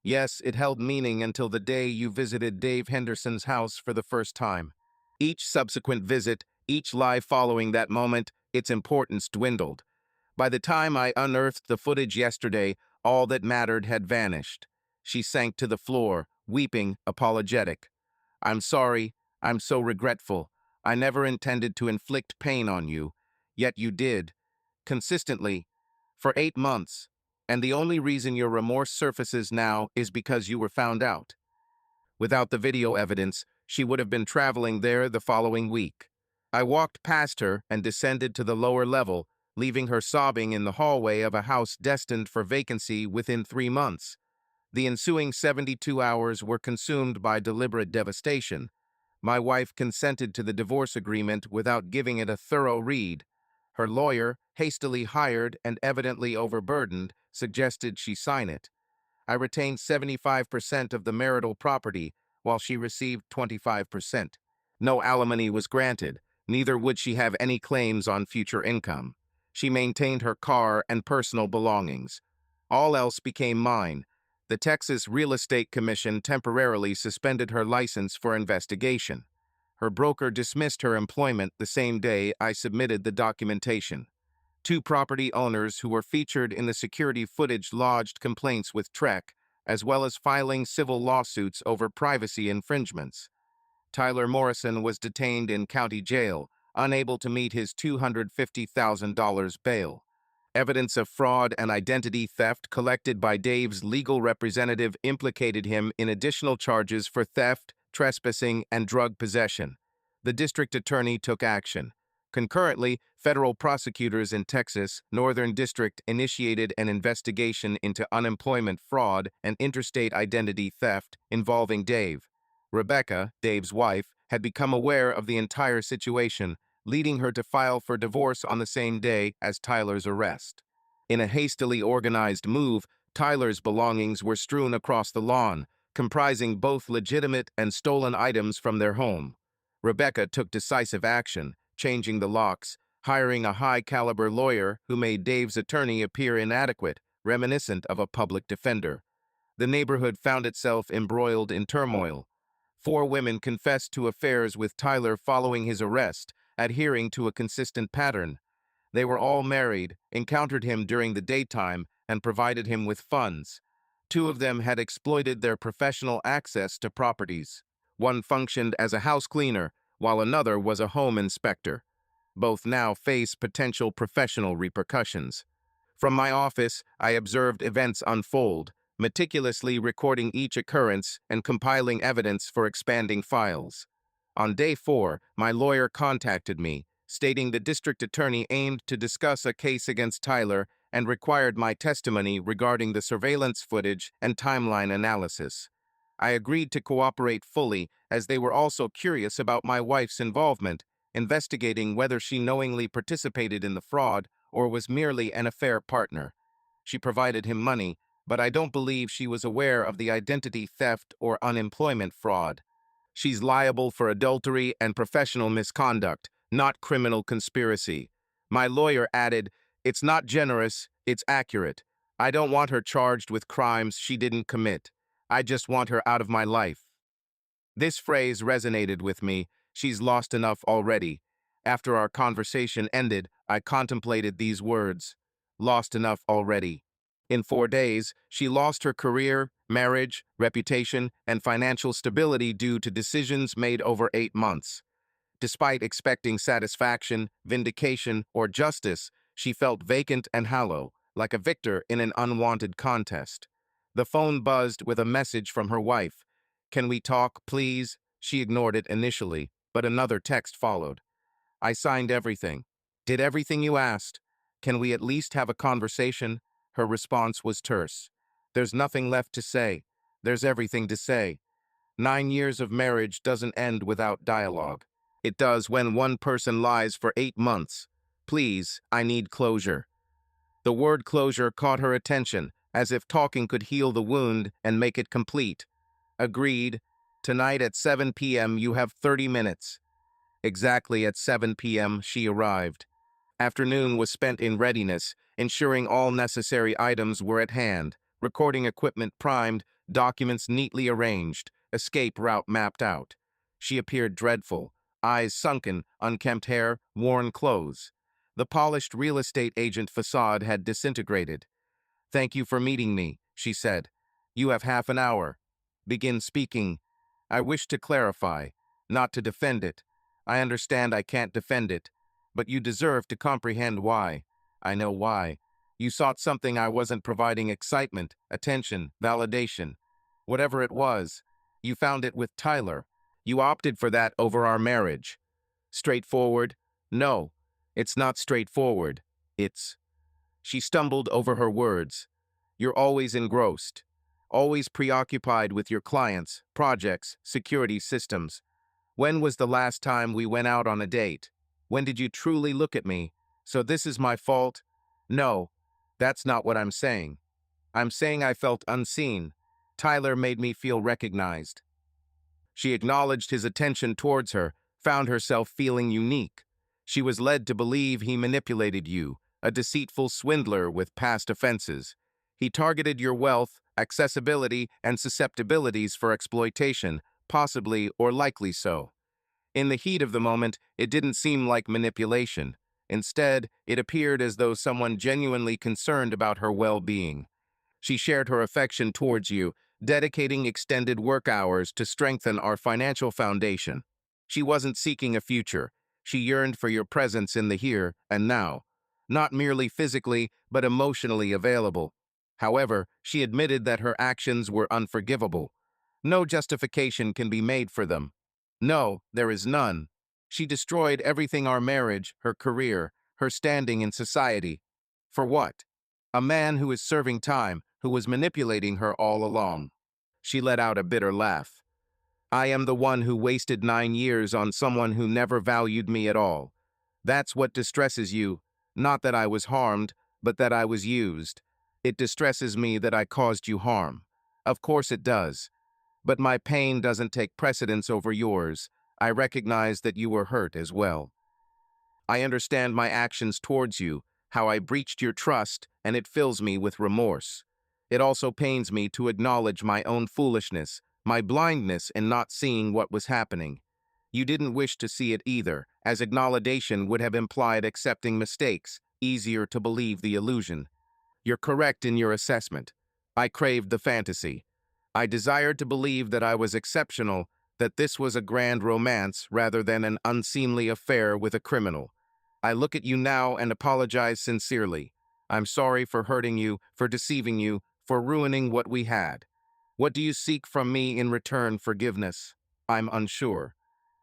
Yes, it held meaning until the day you visited Dave Henderson's house for the first time. Each subsequent visit, each lie following that moment, its importance dwindled. By the time I unearthed the footage yesterday, all that mattered had vanished. She sank to the floor, weeping, apologetic. I'm sorry, I'm so regretful. I never intended to inflict pain on you. Yet you did. Consistently. For 8 months. And the only reason your remorse surfaces now is because you were found out. Without the video evidence, she would have been traveling there the following week. I walked past her and descended to the lower level, leaving her sobbing in the hallway of a house destined for vacancy within 3 months. The ensuing 72 hours were consumed by deliberate devastation. My wife consented to the divorce agreement without giving it a thorough read. Her lawyer, hastily hired and evidently overburdened, suggested she sign it. I retained 75% of the marital property, while she received 25%. No alimony was granted, neither would she have any claims on future income. She maintained her car and personal belongings. All else became mine. The Texas Real Estate Commission temporarily suspended her license for investigation. Her broker dismissed her employment the same day I submitted the documentation. Two property owners who were featured in the security footage lodged complaints with Trek, as well as filing civil lawsuits over privacy infringements. Tyler Morrison was detained in county jail, unable to meet his $250,000 bail. Evidence of fraud and identity theft collected by Dave's legal representative implicated him in additional charges for theft, trespassing, and drug possession. The district attorney took action. Concurrently, federal prosecutors in Texas' Northern District initiated an investigation into unemployment fraud and interstate identity theft involving Dave. Rebecca, Dave's wife, had become aware of the entire situation, leading her to file for divorce on the same day as Tyler's arrest. In a hastily organized move, Tyler's belongings were strewn across the lawn, comprising both legitimate and stolen items from their home. Rebecca took decisive action, changing the locks, hiring a high-caliber lawyer who made Dave's attorney appear inadequate, reminiscent of a public defender. The neighborhood found itself embroiled in turmoil. 4 women confessed to affairs with Tyler following his arrest, adhering to a consistent pattern. They were all married, encountered him during the daytime, and provided him with funds. 2 of them had exploited their professional access to properties. One functioned as a house cleaner, while another was a home inspector. Both now face potential professional repercussions. From my office, I observed events unfold, meticulously recording each occurrence and compiling evidence for expanding files. On day 4, my lawyer contacted me, stating the district attorney aimed to discuss a case against Tyler and required my testimony regarding the surveillance footage and timeline analysis. I agreed to cooperate fully, as they were also curious about my wife's involvement, investigating whether she knowingly participated in the fraud or was merely an affair partner. She provided him money, but I don't believe she was aware of the identity theft or unemployment fraud. She's liable for adultery and professional misconduct, not criminal conspiracy. My lawyer added, "It's not generous, it's accurate. I don't want her charged with crimes she didn't commit. I just want her out of my life." This phrase resonated with me. She's lost enough already. After our conversation ended, I contemplated these words. Lost enough already. In 4 days, she lost her career, marriage, reputation, and financial stability due to decisions made over 8 months. Despite expecting satisfaction, vindication, or justice, she felt vacant and hollow, like a victor in an unwanted contest. The phone buzzed with a message from her wife. "Can we talk, please?" She ignored it initially, but another text followed. "I signed everything. Did everything you asked. Can we at least have a conversation?" Her response was terse. "There's nothing left to say. There's everything to say. 9 years of marriage doesn't end without dialogue. It does when one person lies for 8 months. Please, I need closure." The word closure caught her attention, as if talking could heal the wound and make it complete. "Agreed. Tonight at 7 p.m. you have 30 minutes. Exactly at 7 p.m. she arrived. Afternoon was spent in readiness, ensuring all necessary items were at hand, recording equipment primed, documents neatly arranged, escape route mapped out. She appeared dreadful, eyes sunken, unkempt hair, worn clothes. The polished real estate agent facade had disintegrated. "Thank you for meeting me," she said. "You have half an hour. Begin speaking. I wish to clarify, not to defend it. I understand I can't defend it, but you deserve to comprehend why. I know why. You sought something I wasn't providing: excitement, attention, validation. Whatever it was, you found it with Tyler. You opted for that over our marriage. Straightforward? No, it's not straightforward. It's..." She stumbled over her words. "You're always engrossed, always preoccupied with your clients, projects, security systems. When was the last time we went out on a date? When did you truly look at me? So this is my fault?" "No, that's not what I'm saying. I'm saying I felt unseen. Tyler made me feel recognized." She acknowledged his attention towards her, found herself feeling unique. She was led to believe he manipulated you, a deceitful swindler with past offenses. He targeted your wealth, accessibility, and susceptibilities for exploitation, possibly or likely so. In the heat of the moment, it didn't seem like manipulation. Instead, it appeared as though someone genuinely concerned about her well-being. She shared her affection towards you, dedicating extended work hours to strengthen our financial foundation. She wasn't seeking a future. She yearned for your presence in the here and now, not merely physically, but emotionally available. However, she admitted that her actions were unforgivable. No justification can be made for them. No, there is none. She destroyed everything: our marriage, her career, her standing in society. For what? A man who is serving time, who was manipulating her all along. She let out a bitter laugh. "I am the one who wasted 9 years on someone who never valued me at all. That's what distresses you. Not that I was harmed, but that I was used. It distresses me that I caused you harm. Of course it does. But my pain doesn't take precedence over yours. I recognize that you were hurt as well. I understand my actions towards you, how I breached your trust, and it fills me with remorse. It also pains me to acknowledge my own foolishness, my blindness in not seeing what was happening. You didn't wish to see it either, as acknowledgation would have implied accepting mistakes, easier to believe the illusion. You're correct in your assessment. I craved the fantasy. I desired to believe that I was exceptional, that this was a grand romance rather than an unseemly affair with a criminal. I look at you now and apologize sincerely. I'm sorry for hurting you, for deceiving you, for ruining what we had. What do you seek from me in return? Forgiveness? I'm unsure.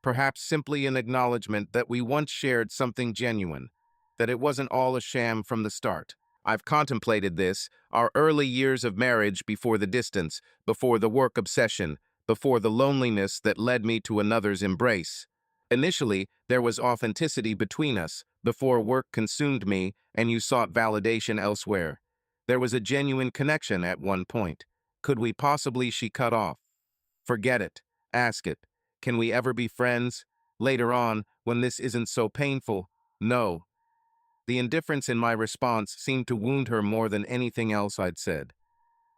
Perhaps simply an acknowledgement that we once shared something genuine, that it wasn't all a sham from the start. I've contemplated this, our early years of marriage, before the distance, before the work obsession, before the loneliness that led me to another's embrace. Initially, there was authenticity between us, before work consumed me and you sought validation elsewhere. There was a genuine connection at one point. Could we possibly? She cut off. Forget it. Ask it. Can we ever be friends? Later on, when this isn't so painful? No. The indifference in my response seemed to wound her more than anything else I'd said.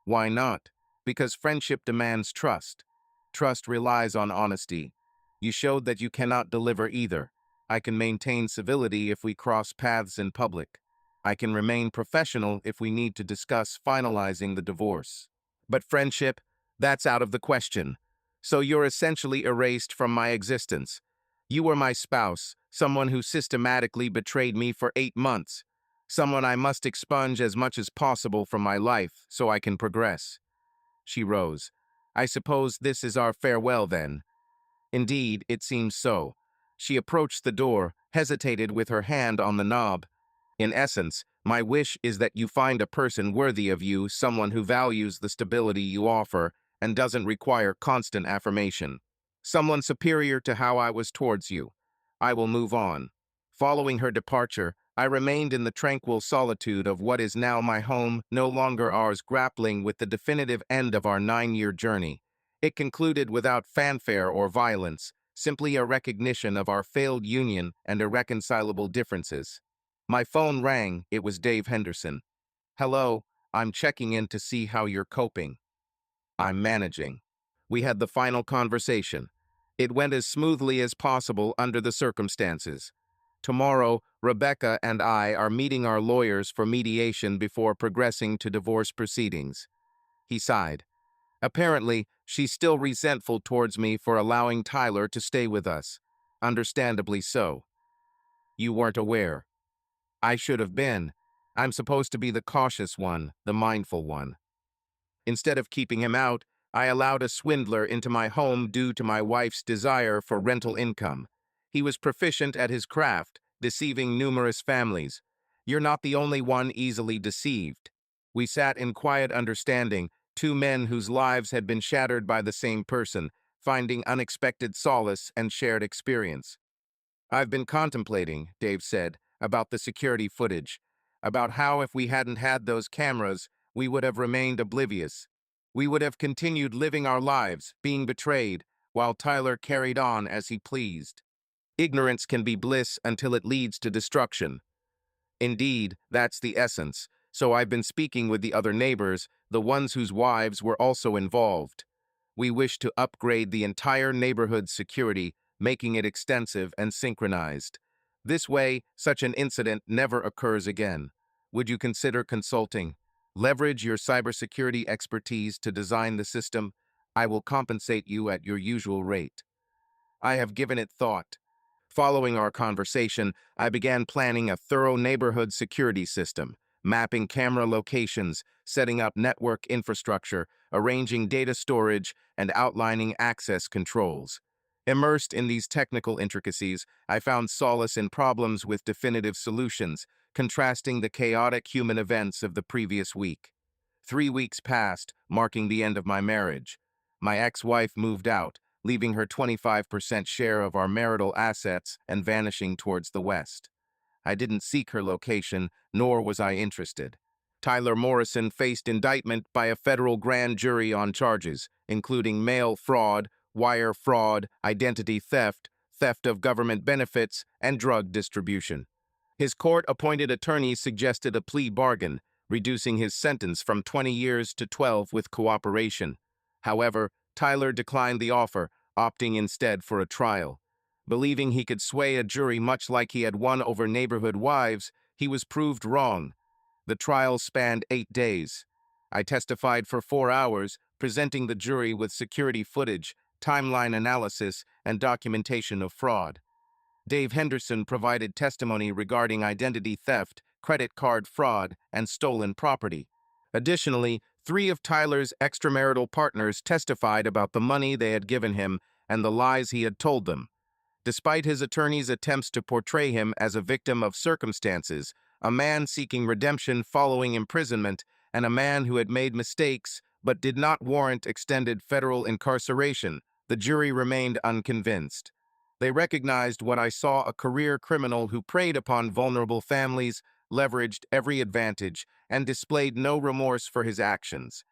Why not? Because friendship demands trust. Trust relies on honesty. You showed that you cannot deliver either. I can maintain civility if we cross paths in public. I can remain professional if we need to discuss finalizing the divorce. But friendship, that's out of the question. So you're essentially erased from my existence. You were my spouse, someone who systematically betrayed me for 8 months, someone I must expunge as much as possible from my life so I can progress. She rose. I suppose this is our farewell then. Indeed, it seems so. She approached the door, hesitated with her hand on the knob. In essence, my wish is that you find a person worthy of you, someone who values the stability you offer and doesn't require constant affirmation. Someone superior to how I was towards you. I will move on. Following her departure, I remained in the tranquil solitude of what is now my home, no longer ours, grappling with the definitive end of our 9-year journey. It concluded without fanfare or violence, simply a recognition of our failed union and irreconcilable differences. My phone rang. It was Dave Henderson. Hello, I'm checking in to see how you're coping. I'm managing. We had the final conversation. It went as smoothly as possible under the circumstances. Tomorrow, Rebecca and I are meeting our lawyers for mediation before progressing to divorce proceedings. He sighed. Apparently, she's still resentful towards me for allowing Tyler to stay with us. Understandably so. You weren't aware. I should have been. I'm supposed to be the cautious one, the mindful one. Instead of keeping him out, I allowed a swindler into my home due to my wife's desire for rental income. He was proficient at his craft, deceiving numerous families. You're not the only one easily deceived. We sat in quiet understanding, two men whose lives had been shattered by the same person, finding unexpected solace and shared experience. I've been contemplating, Dave said, about the security footage, about how if we hadn't had those cameras, we would have remained oblivious. We would have continued living our lives, being betrayed, while Tyler carried on as he pleased. Ignorance can be bliss until it leads to destruction. Indeed, that's the essence. So I've been speaking with the other neighbors, the ones whose wives were also involved. We wish to upgrade the entire neighborhood's security, making it extensive and synchronized. This way, such an incident never occurs again. Would you consider consulting? Leverage your cybersecurity expertise to design the system. I will compensate you at your usual rate. I have given it thought. Following our conversation, I began planning a thorough neighborhood security system, mapping camera locations, setting up network infrastructure, arranging data storage, and outlining access controls. Immersed in these technical intricacies, I found solace in problems with definitive solutions, contrasting the chaotic human events of the previous week. 3 weeks passed, marking the end of my marriage. My ex-wife moved out, leaving her 25% share of our marital assets and vanishing towards the west. I didn't seek her location, nor was I interested. Tyler Morrison faced indictment by a federal grand jury on charges, including mail fraud, wire fraud, identity theft, theft of government benefits, and drug distribution. His court-appointed attorneys suggested a plea bargain, reducing his sentence from 20 years to 12 with cooperation. However, Tyler declined the offer, opting instead for a trial. Believing he could sway a jury much like he had won over neighborhood wives, he was proved wrong. The trial spanned 8 days. I testified for 4 hours, presenting the jury with security footage, timeline analysis, and documentation of fraud. Dave Henderson provided testimony regarding identity theft, credit card fraud, and stolen property. Additionally, 3 of Tyler's extramarital partners testified about the money they had given him and the lies he had told them. Despite his attorney's attempts to portray him as a victim of circumstances, a man seeking redemption following imprisonment, and a man who had made mistakes but did not warrant extended federal incarceration, the jury remained unconvinced. They recognized what I saw: a career criminal who preyed upon vulnerable families, leveraged every advantage, and displayed no remorse for his actions.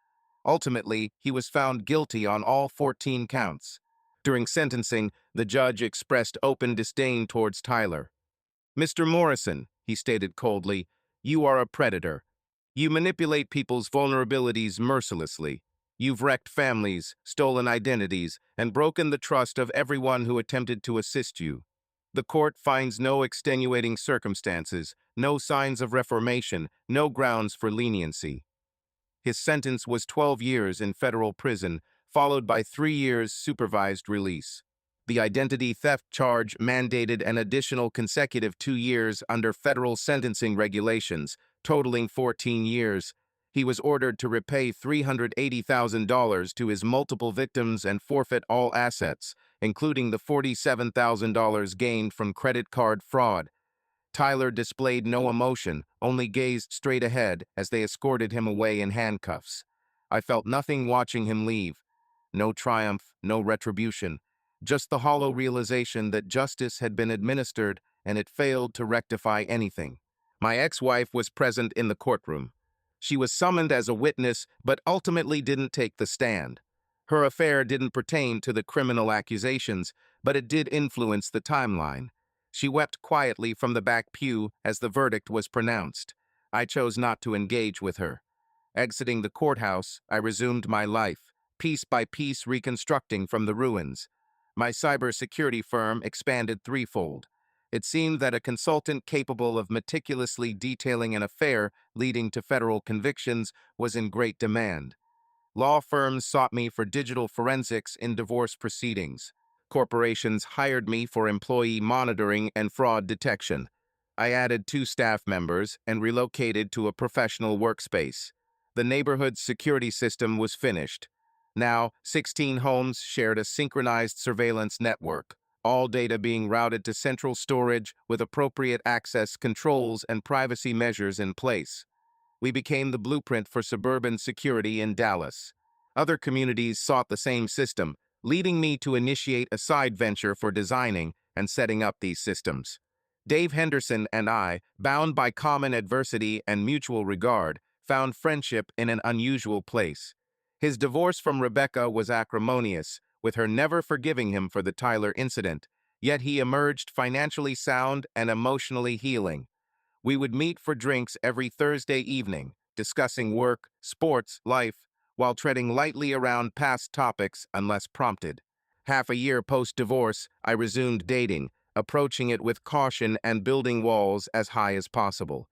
Ultimately, he was found guilty on all 14 counts. During sentencing, the judge expressed open disdain towards Tyler. "Mr. Morrison," he stated coldly, "you are a predator. You manipulate people's vulnerabilities mercilessly. You've wrecked families, stolen identities, and broken the trust of everyone who attempted to assist you. The court finds no extenuating circumstances, no signs of reformation, no grounds for leniency." His sentence was 12 years in federal prison, followed by 3 years supervised release. The identity theft charge mandated an additional consecutive 2 years under federal sentencing regulations, totaling 14 years. He was ordered to repay $380,000 to his multiple victims and forfeit all assets, including the $47,000 gained from credit card fraud. Tyler displayed no emotion, only gazed straight ahead as they escorted him away in handcuffs. I felt nothing watching him leave. No triumph, no retribution. Just the hollow realization that justice had been administered and it failed to rectify anything. My ex-wife was present in the courtroom. She was summoned as a witness, but ultimately didn't take the stand. Her affair didn't pertain to the criminal accusations, but it did influence the timeline. She wept quietly from the back pew as the verdict was pronounced. I chose not to engage with her. Exiting the courthouse, I resumed my life, piece by piece reconstructing from the ruins. My cybersecurity firm expanded threefold. It seemed that a consultant capable of meticulously detailing an affair leading to federal convictions was in great demand. Law firms sought me for digital forensics in divorce proceedings. Corporations hired me for employee monitoring and fraud detection. I added 2 staff members and relocated to a professional workspace. The neighborhood security system was finished. Now, 16 homes shared a synchronized surveillance network, all data being routed to central storage with appropriate access controls and privacy measures in place. We became the blueprint for suburban security in Dallas. Other communities sought the same system, leading me to initiate a side venture for designing and setting up these systems. Dave Henderson and I, bound by common adversity and mutual regard, found friendship in an unusual place. His divorce from Rebecca was acrimonious, with her never forgiving him for the Tyler incident, yet he emerged financially sound and emotionally healing. We would meet for drinks every Thursday evening, discussing work, sports, life, while treading lightly around past topics unless prompted. Half a year post-divorce, I resumed dating, approaching it with caution and building walls as high as possible.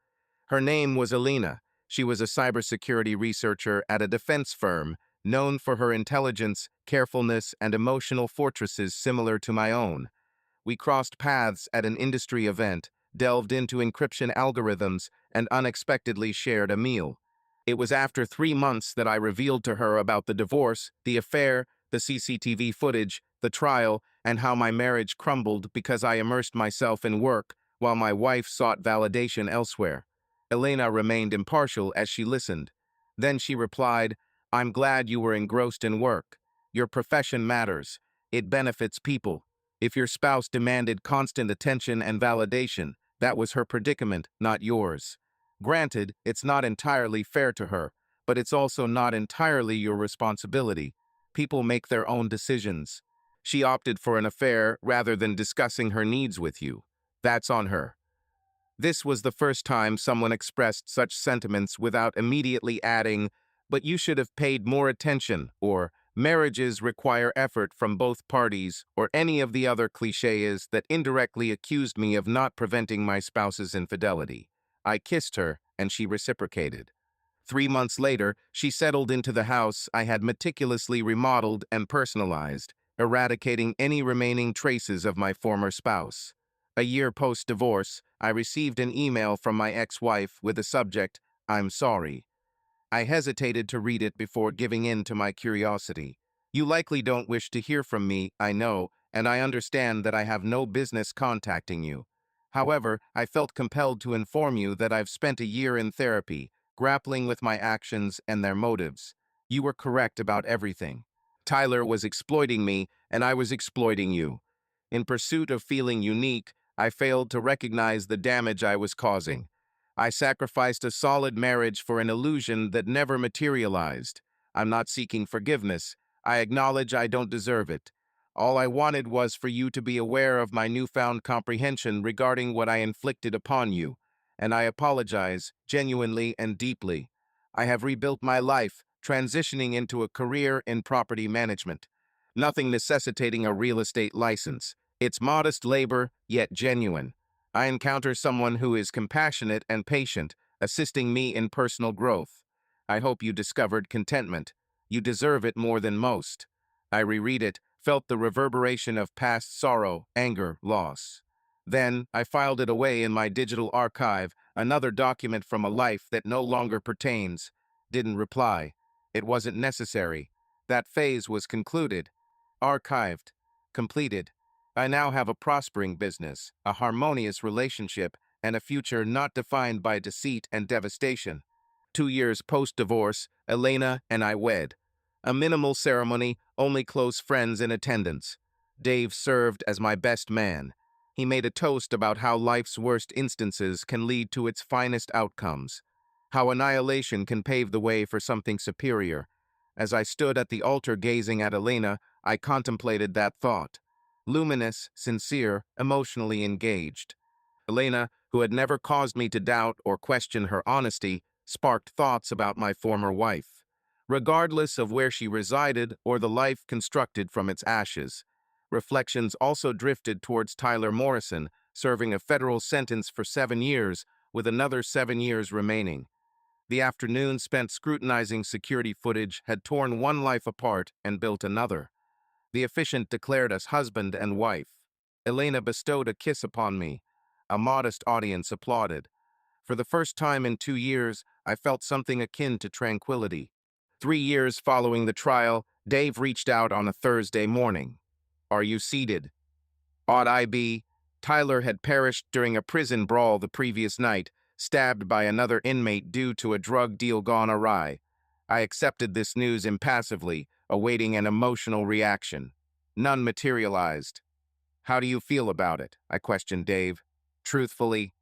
Her name was Elena. She was a cybersecurity researcher at a defense firm, known for her intelligence, carefulness, and emotional fortresses similar to my own. We crossed paths at an industry event, delved into encryption algorithms, and unexpectedly shared a meal. It was after 3 months that I revealed to her about the divorce, the affair, the CCTV footage, the trial, and how my marriage crumbled because I immersed myself in work while my wife sought validation elsewhere. Elena remained impartial as she listened. Then she replied, "I'm glad you were engrossed in work. Your profession matters. It benefits people. If your spouse demanded constant attention and validation, that was her predicament, not yours. Granted, it's not entirely fair to her, but it's also not entirely your responsibility. People make their own decisions. She opted for an affair rather than discussing her needs with you. That's on her." This was the first time someone expressed such sentiments without immediately adding, "But you should have paid more attention," or "Marriages require effort from both parties," or any of the other cliches that indirectly accused me of not preventing my spouse's infidelity. I kissed her, and she reciprocated. 3 months later, she settled into the house I had meticulously remodeled and personalized, eradicating any remaining traces of my former spouse. A year post-divorce, I received an email from my ex-wife with the subject, "I'm sorry." I hesitated to read it before giving in to my curiosity. "You likely don't wish to hear from me, I know, and I understand that I have no business contacting you. However, I felt compelled to inform you that I've spent a year in therapy, grappling with my actions and their motives. You were correct about everything. Tyler was exploiting me, and I was exploiting you. In pursuit of feeling unique, I failed to recognize the damage I was causing. I sacrificed a solid marriage for an illusion that never materialized. I'm not seeking forgiveness. I acknowledge I don't deserve it. All I wanted was for you to be aware of my newfound comprehension regarding what I inflicted upon you, and I apologize, genuinely and deeply. I have rebuilt my life, transitioning into a career in property management. Nothing necessitating a real estate license. It's modest labor, yet genuine. I encounter someone who is compassionate and patient, assisting me in personal growth. I hope you discovered contentment. You deserve it more than most. I reread it, felt the reverberation of past sorrow, anger, loss. Then, I filed it away in my digital archive, another document from a life that no longer pertains. Didn't reply. It wasn't necessary. That phase was concluded. Archived. Completed. I now have a prospering business, a harmonious relationship, and a future not defined by deceit and devastation. 2 years post-divorce, Elena and I wed. A minimal ceremony, only close friends in attendance. Dave served as my best man. He made a toast about how life's worst instances can lead to its finest outcomes, how annihilation can pave the way for something superior. As I stood at the altar gazing at Elena, I contemplated that thought. Luminous, sincere, emotionally engaged. Elena, who had never caused me to doubt or question her honesty, sparked thoughts about my former wife, regardless of where she resided or the life constructed from its ashes. Reflections also drifted towards Tyler Morrison, serving a federal sentence for 7 years, with another 7 years remaining. The afternoon spent scrutinizing security footage had torn one life apart and built another. The officiant declared us husband and wife. Elena bestowed a kiss upon me. A modest audience applauded. For the first time in 2 years, I felt something akin to tranquility. 3 years following the trial, Dave reached out on a Thursday morning. "Are you seated?" Ought I be? Tyler had perished during a prison brawl the previous night, stabbed by another inmate due to a drug deal gone awry. I accepted this news impassively, awaiting an emotional reaction. None materialized. "How do you feel about it?" I questioned Dave. Truthfully,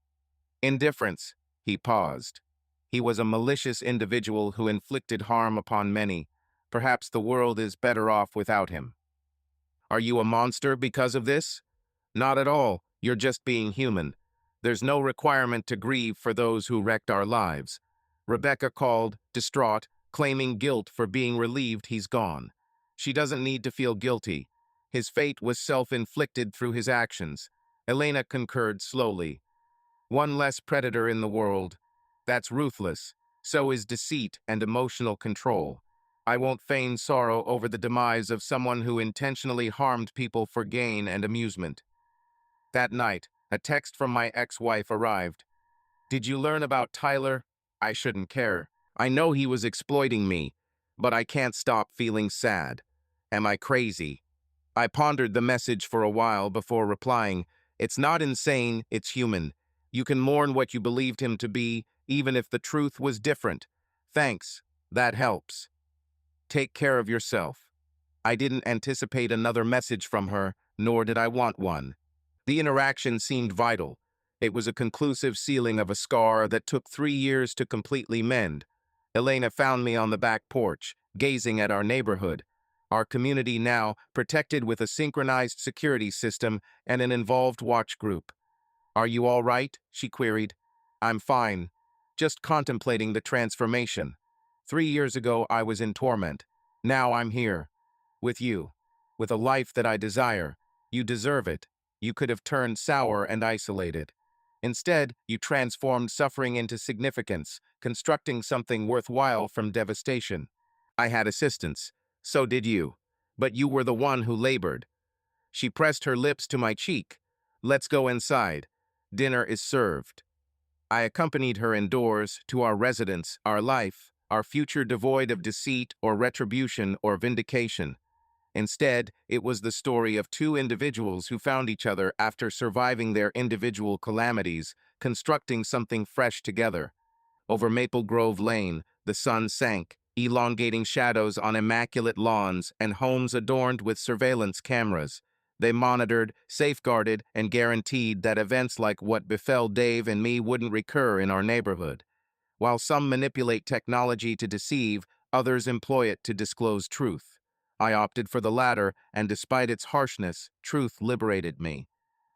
indifference. He paused. He was a malicious individual who inflicted harm upon many. Perhaps the world is better off without him. "Are you a monster because of this?" "Not at all. You're just being human. There's no requirement to grieve for those who wrecked our lives." Rebecca called, distraught, claiming guilt for being relieved he's gone. She doesn't need to feel guilty. His fate was self-inflicted through his actions. Elena concurred slowly. "One less predator in the world. That's ruthless. So is deceit and emotional control. I won't feign sorrow over the demise of someone who intentionally harmed people for gain and amusement." That night, a text from my ex-wife arrived. "Did you learn about Tyler? I shouldn't care. I know he was exploiting me, but I can't stop feeling sad. Am I crazy?" I pondered the message for a while before replying. "It's not insane, it's human. You can mourn what you believed him to be, even if the truth was different. Thanks. That helps. Take care of yourself." I didn't anticipate another message from her, nor did I want one. The interaction seemed vital. It was a conclusive sealing of a scar that took 3 years to completely mend. Elena found me on the back porch, gazing at our neighborhood. Our community now protected with a synchronized security system and an involved watch group. "Are you all right?" she queried. "I'm fine. Just contemplating the transformation. 3 years ago, I was in torment. Now I'm here. With you. With a life that I desire. You deserve it. You could have turned sour and isolated. Instead, you transformed suffering into significance, constructing something worthwhile from devastation. I had assistance. So did you. But you were the one who labored." She pressed her lips to my cheek. "Let's go inside. Dinner is served." I accompanied her indoors to our residence, our life, our future devoid of deceit or retribution or vindication. Instead, it was the story of two individuals who found each other after surviving their individual calamities, constructing something fresh together. Over Maple Grove Lane, the sun sank, elongating shadows on immaculate lawns and homes adorned with surveillance cameras. They monitored, safeguarded, and guaranteed that events like what befell Dave and me wouldn't recur in our neighborhood. While some manipulate technology to deceive, others employ it to disclose truth. I opted for the latter, and despite its harshness, truth liberated me.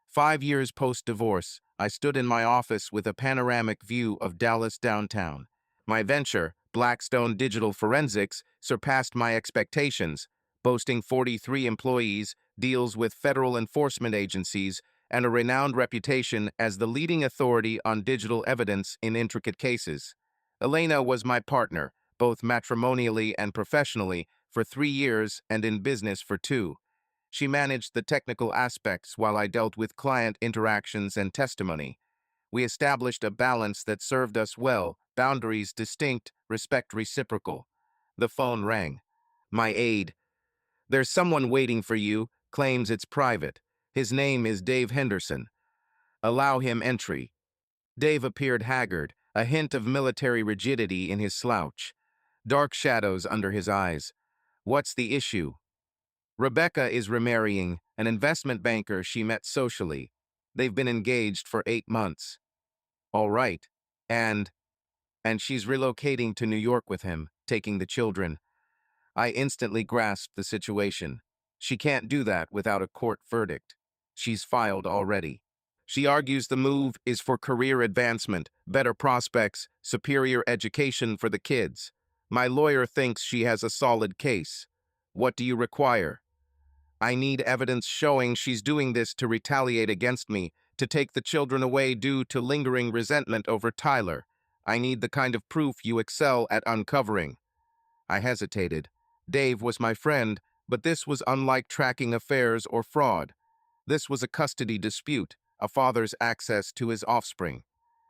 5 years post-divorce, I stood in my office with a panoramic view of Dallas downtown. My venture, Blackstone Digital Forensics, surpassed my expectations, boasting 43 employees, deals with federal enforcement agencies, and a renowned reputation as the leading authority on digital evidence in intricate cases. Elena was my partner, both matrimonially and professionally, for 3 years and in business for 2. She managed the technical aspects while I dealt with client interactions and testimony. We established a balance that served us well, boundaries distinct, respect reciprocal. The phone rang. My aide. There's someone waiting for you, claims it's private. His name is Dave Henderson. Allow him entry. Dave appeared haggard, a hint of military rigidity in his slouch. Dark shadows under his eyes. What's the issue? Rebecca is remarrying, an investment banker she met socially. They've been engaged for 8 months. All right. And she's relocating to New York with him, taking the children. I instantly grasped the situation. She can't do that without a court verdict. She's filed already. She argues the move is for career advancement, better prospects, superior education for the kids. My lawyer thinks she has a solid case. What do you require? I need evidence showing she's doing this to retaliate against me, to take the children away due to lingering resentment over Tyler. I need the kind of proof you excel at uncovering. I hesitated. Dave was my friend, but this was unlike tracking affairs or fraud. This was a custody dispute, a father's access to his offspring.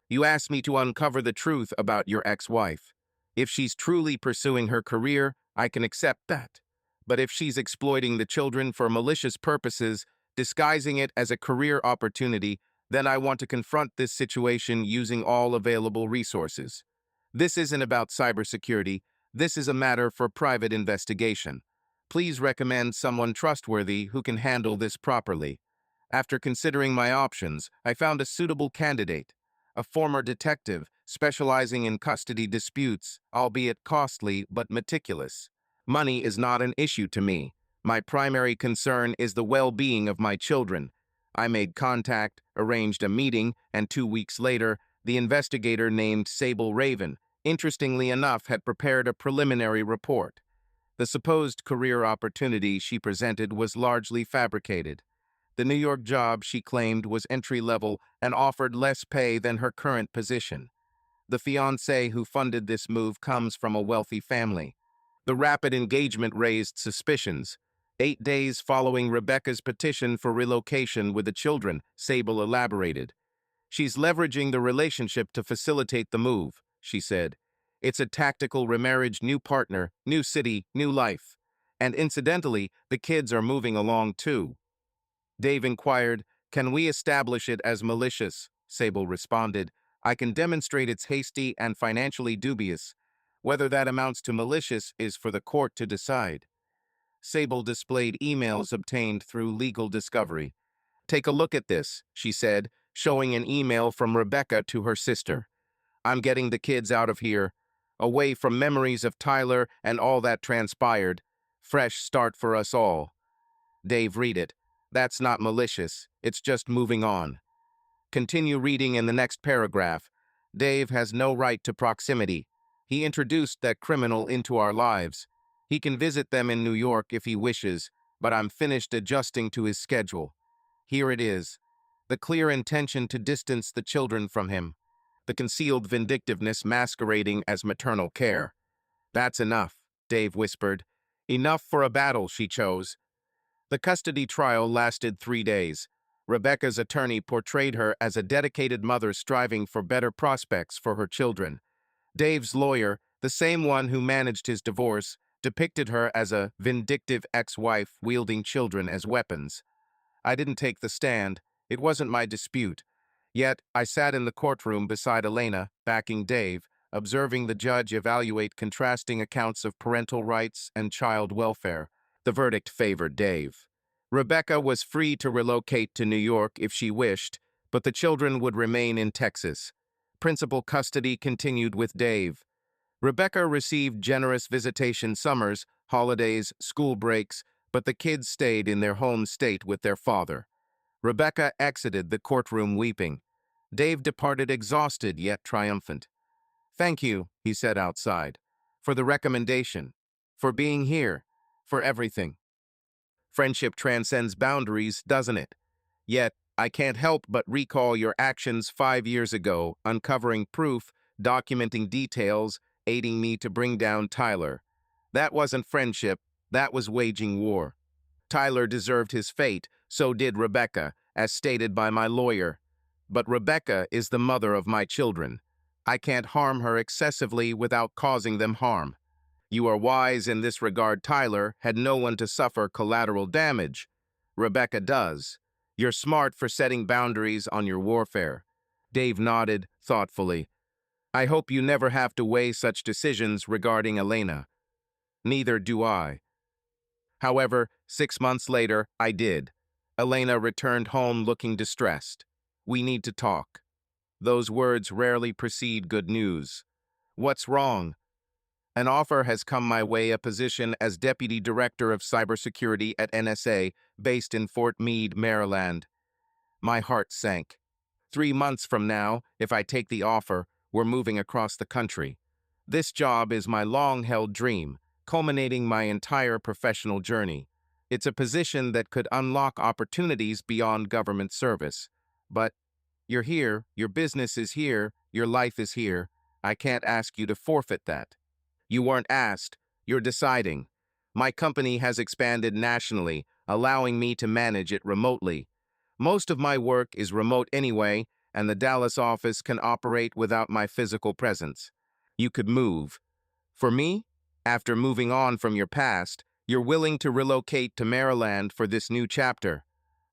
You asked me to uncover the truth about your ex-wife. If she's truly pursuing her career, I can accept that. But if she's exploiting the children for malicious purposes, disguising it as a career opportunity, then I want to confront this situation using all available resources. This isn't about cybersecurity. This is a matter for private investigation. Please recommend someone trustworthy who can handle this properly. After considering my options, I found a suitable candidate, a former detective specializing in custody disputes, albeit costly but meticulous. Money is not an issue to me. My primary concern is the well-being of my children. I made contact, arranged a meeting, and 2 weeks later, the investigator named Sable Raven, interestingly enough, had prepared a preliminary report. The supposed career opportunity she presented was largely fabricated. The New York job, she claimed, was entry-level and offered less pay than her current position. The fiancé who funded this move comes from a wealthy family. The rapid engagement raised suspicions. 8 days following Rebecca's petition for relocation with the children, Sable elaborated. She's leveraging the relationship to facilitate the move, she said. It's a tactical remarriage, new partner, new city, new life. And incidentally, the kids are moving along too. Dave inquired, can we establish it as malicious? Sable responded, I can demonstrate it's hasty and financially dubious. Whether that amounts to malicious is for the court to decide. Sable displayed emails obtained through legal discovery. Take a look at this, she said, showing an email from Rebecca to her sister. I'm getting the kids out of here, away from memories of Tyler and all that transpired. Fresh start for us all. Dave, read it. That's not malicious. It's just moving on. Continue reading in the next paragraph. Dave has no right to proximity. He introduced that criminal into our lives. He can visit them in New York if he wishes, but I'm finished adjusting to his schedule. Here it is. The clear intention to distance the children from him. The concealed vindictiveness masquerading as maternal care. That's enough, Dave whispered. Enough for a battle, she chose. The custody trial lasted 3 days. Rebecca's attorney portrayed her as a dedicated mother striving for better prospects for her children. Dave's lawyer, the same one who managed his divorce, depicted her as a vindictive ex-wife wielding children as weapons. I didn't take the stand. It wasn't my dispute. Yet, I sat in the courtroom beside Elena, backing Dave, observing the judge evaluate contrasting accounts of parental rights and child welfare. The verdict favored Dave. Rebecca was free to relocate to New York if she wished, but the children would remain in Texas. Principal custody continued with Dave. Rebecca received generous visitation summers, holidays, school breaks, but the kids stayed in their home state with their father. Rebecca exited the courtroom weeping. Dave departed exhausted yet triumphant. Thank you, he said outside, for the recommendation, for being here, for everything. Friendship transcends boundaries, doesn't it? Yet, I can't help but recall your actions 5 years ago, uncovering proof, documenting details, aiding me to bring down Tyler. That wasn't friendship, that was waging war. Tyler deserved his fate, so did Rebecca, as stated by my lawyer. But Rebecca is the mother of my children. I can't harm her excessively without causing them harm. You are wise in this regard. Tyler had no one to suffer collateral damage. Rebecca does. You're smart for setting boundaries on your warfare. Dave nodded thoughtfully. I hope you never have to weigh such decisions regarding Elena. Neither do I. However, 6 months later, I did. Elena returned home looking distressed. We need to talk. Those words rarely precede good news. What's wrong? An offer has come my way, a position as Deputy Director of Cybersecurity at NSA, based in Fort Meade, Maryland. My heart sank. 3 months from now, if I take the offer, we're moving across the country. This job is my long-held dream, culminating my entire professional journey. It's a position that could unlock opportunities beyond government service. But you're here, your business is here, your life is here. I can't ask you to forfeit that. You weren't asked, you're deciding. My company has expanded nationally, allowing me to manage it remotely. Most of my work is remote anyway, and the Dallas office can operate without my physical presence. You could move. For me, after moving on from your past, you're willing to relocate to Maryland for this new chapter.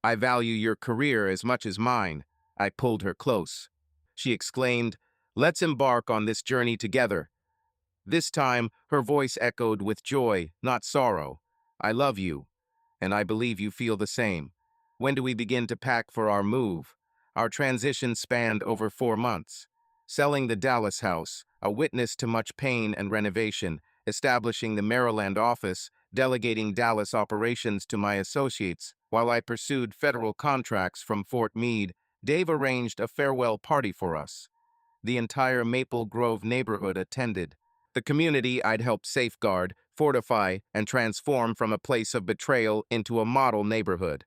I value your career as much as mine. I pulled her close. She exclaimed, let's embark on this journey together. This time, her voice echoed with joy, not sorrow. I love you, and I believe you feel the same. When do we begin to pack for our move? Our transition spanned over 4 months. Selling the Dallas house, a witness to much pain and renovation, establishing the Maryland office, delegating Dallas operations to my associates, while I pursued federal contracts from Fort Meade. Dave arranged a farewell party for us. The entire Maple Grove neighborhood attended. The community I'd helped safeguard, fortify, and transform from a place of betrayal into a model neighborhood.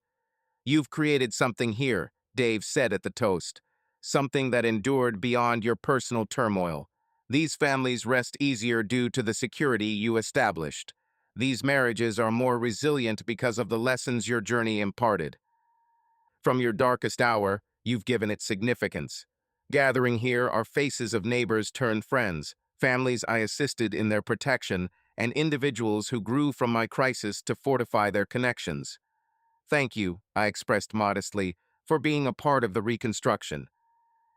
You've created something here, Dave said at the toast. Something that endured beyond your personal turmoil. These families rest easier due to the security you established. These marriages are more resilient because of the lessons your journey imparted. From your darkest hour, you've given it significance. Gathering here are faces of neighbors turned friends, families I assisted in their protection, and individuals who grew from my crisis to fortify their connections. Thank you, I expressed modestly, for being a part of the reconstruction.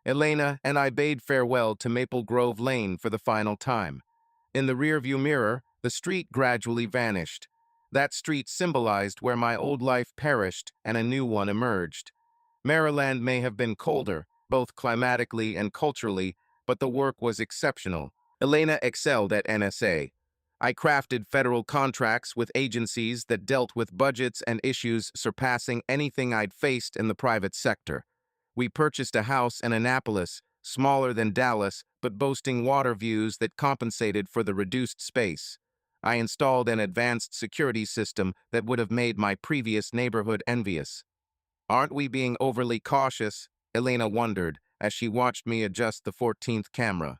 Elena and I bade farewell to Maple Grove Lane for the final time. In the rearview mirror, the street gradually vanished. That street symbolized where my old life perished and a new one emerged. Maryland may have been colder, both climatically and culturally, but the work was exceptional. Elena excelled at NSA. I crafted federal contracts with agencies that dealt with budgets and issues surpassing anything I'd faced in the private sector. We purchased a house in Annapolis, smaller than Dallas, but boasting water views that compensated for the reduced space. I installed an advanced security system that would have made my previous neighborhood envious. Aren't we being overly cautious? Elena wondered as she watched me adjust the 14th camera.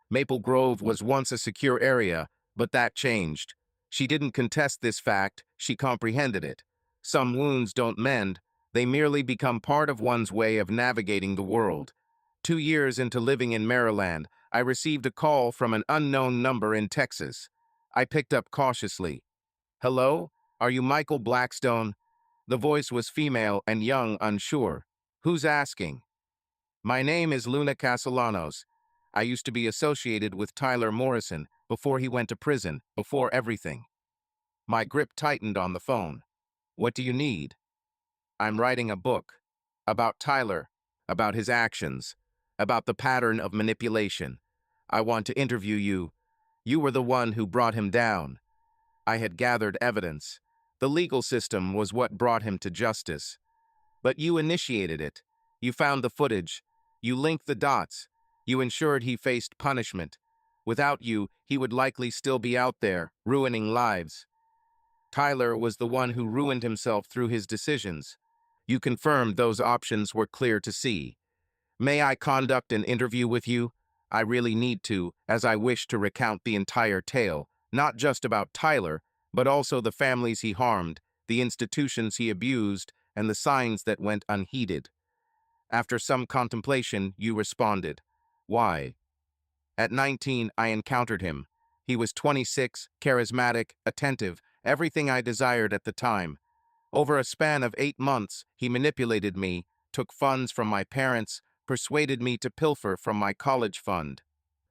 Maple Grove was once a secure area, but that changed. She didn't contest this fact, she comprehended it. Some wounds don't mend, they merely become part of one's way of navigating the world. 2 years into living in Maryland, I received a call from an unknown number in Texas. I picked up cautiously. Hello? Are you Michael Blackstone? The voice was female and young, unsure. Who's asking? My name is Luna Castellanos. I used to be associated with Tyler Morrison before he went to prison, before everything. My grip tightened on the phone. What do you need? I'm writing a book. About Tyler, about his actions, about the pattern of manipulation. I want to interview you. You were the one who brought him down. I had gathered evidence. The legal system was what brought him to justice. But you initiated it. You found the footage. You linked the dots. You ensured he faced punishment. Without you, he would likely still be out there, ruining lives. Tyler was the one who ruined himself through his decisions. You confirmed those options were clear to see. May I conduct an interview with you? I really need to, as I wish to recount the entire tale, not just about Tyler, but also the families he harmed, the institutions he abused, and the signs that went unheeded. After some contemplation, you responded. Why? At 19, I encountered him. He was 26, charismatic, attentive, everything I desired at the time. Over a span of 8 months, he manipulated me, took funds from my parents, persuaded me to pilfer from my college fund.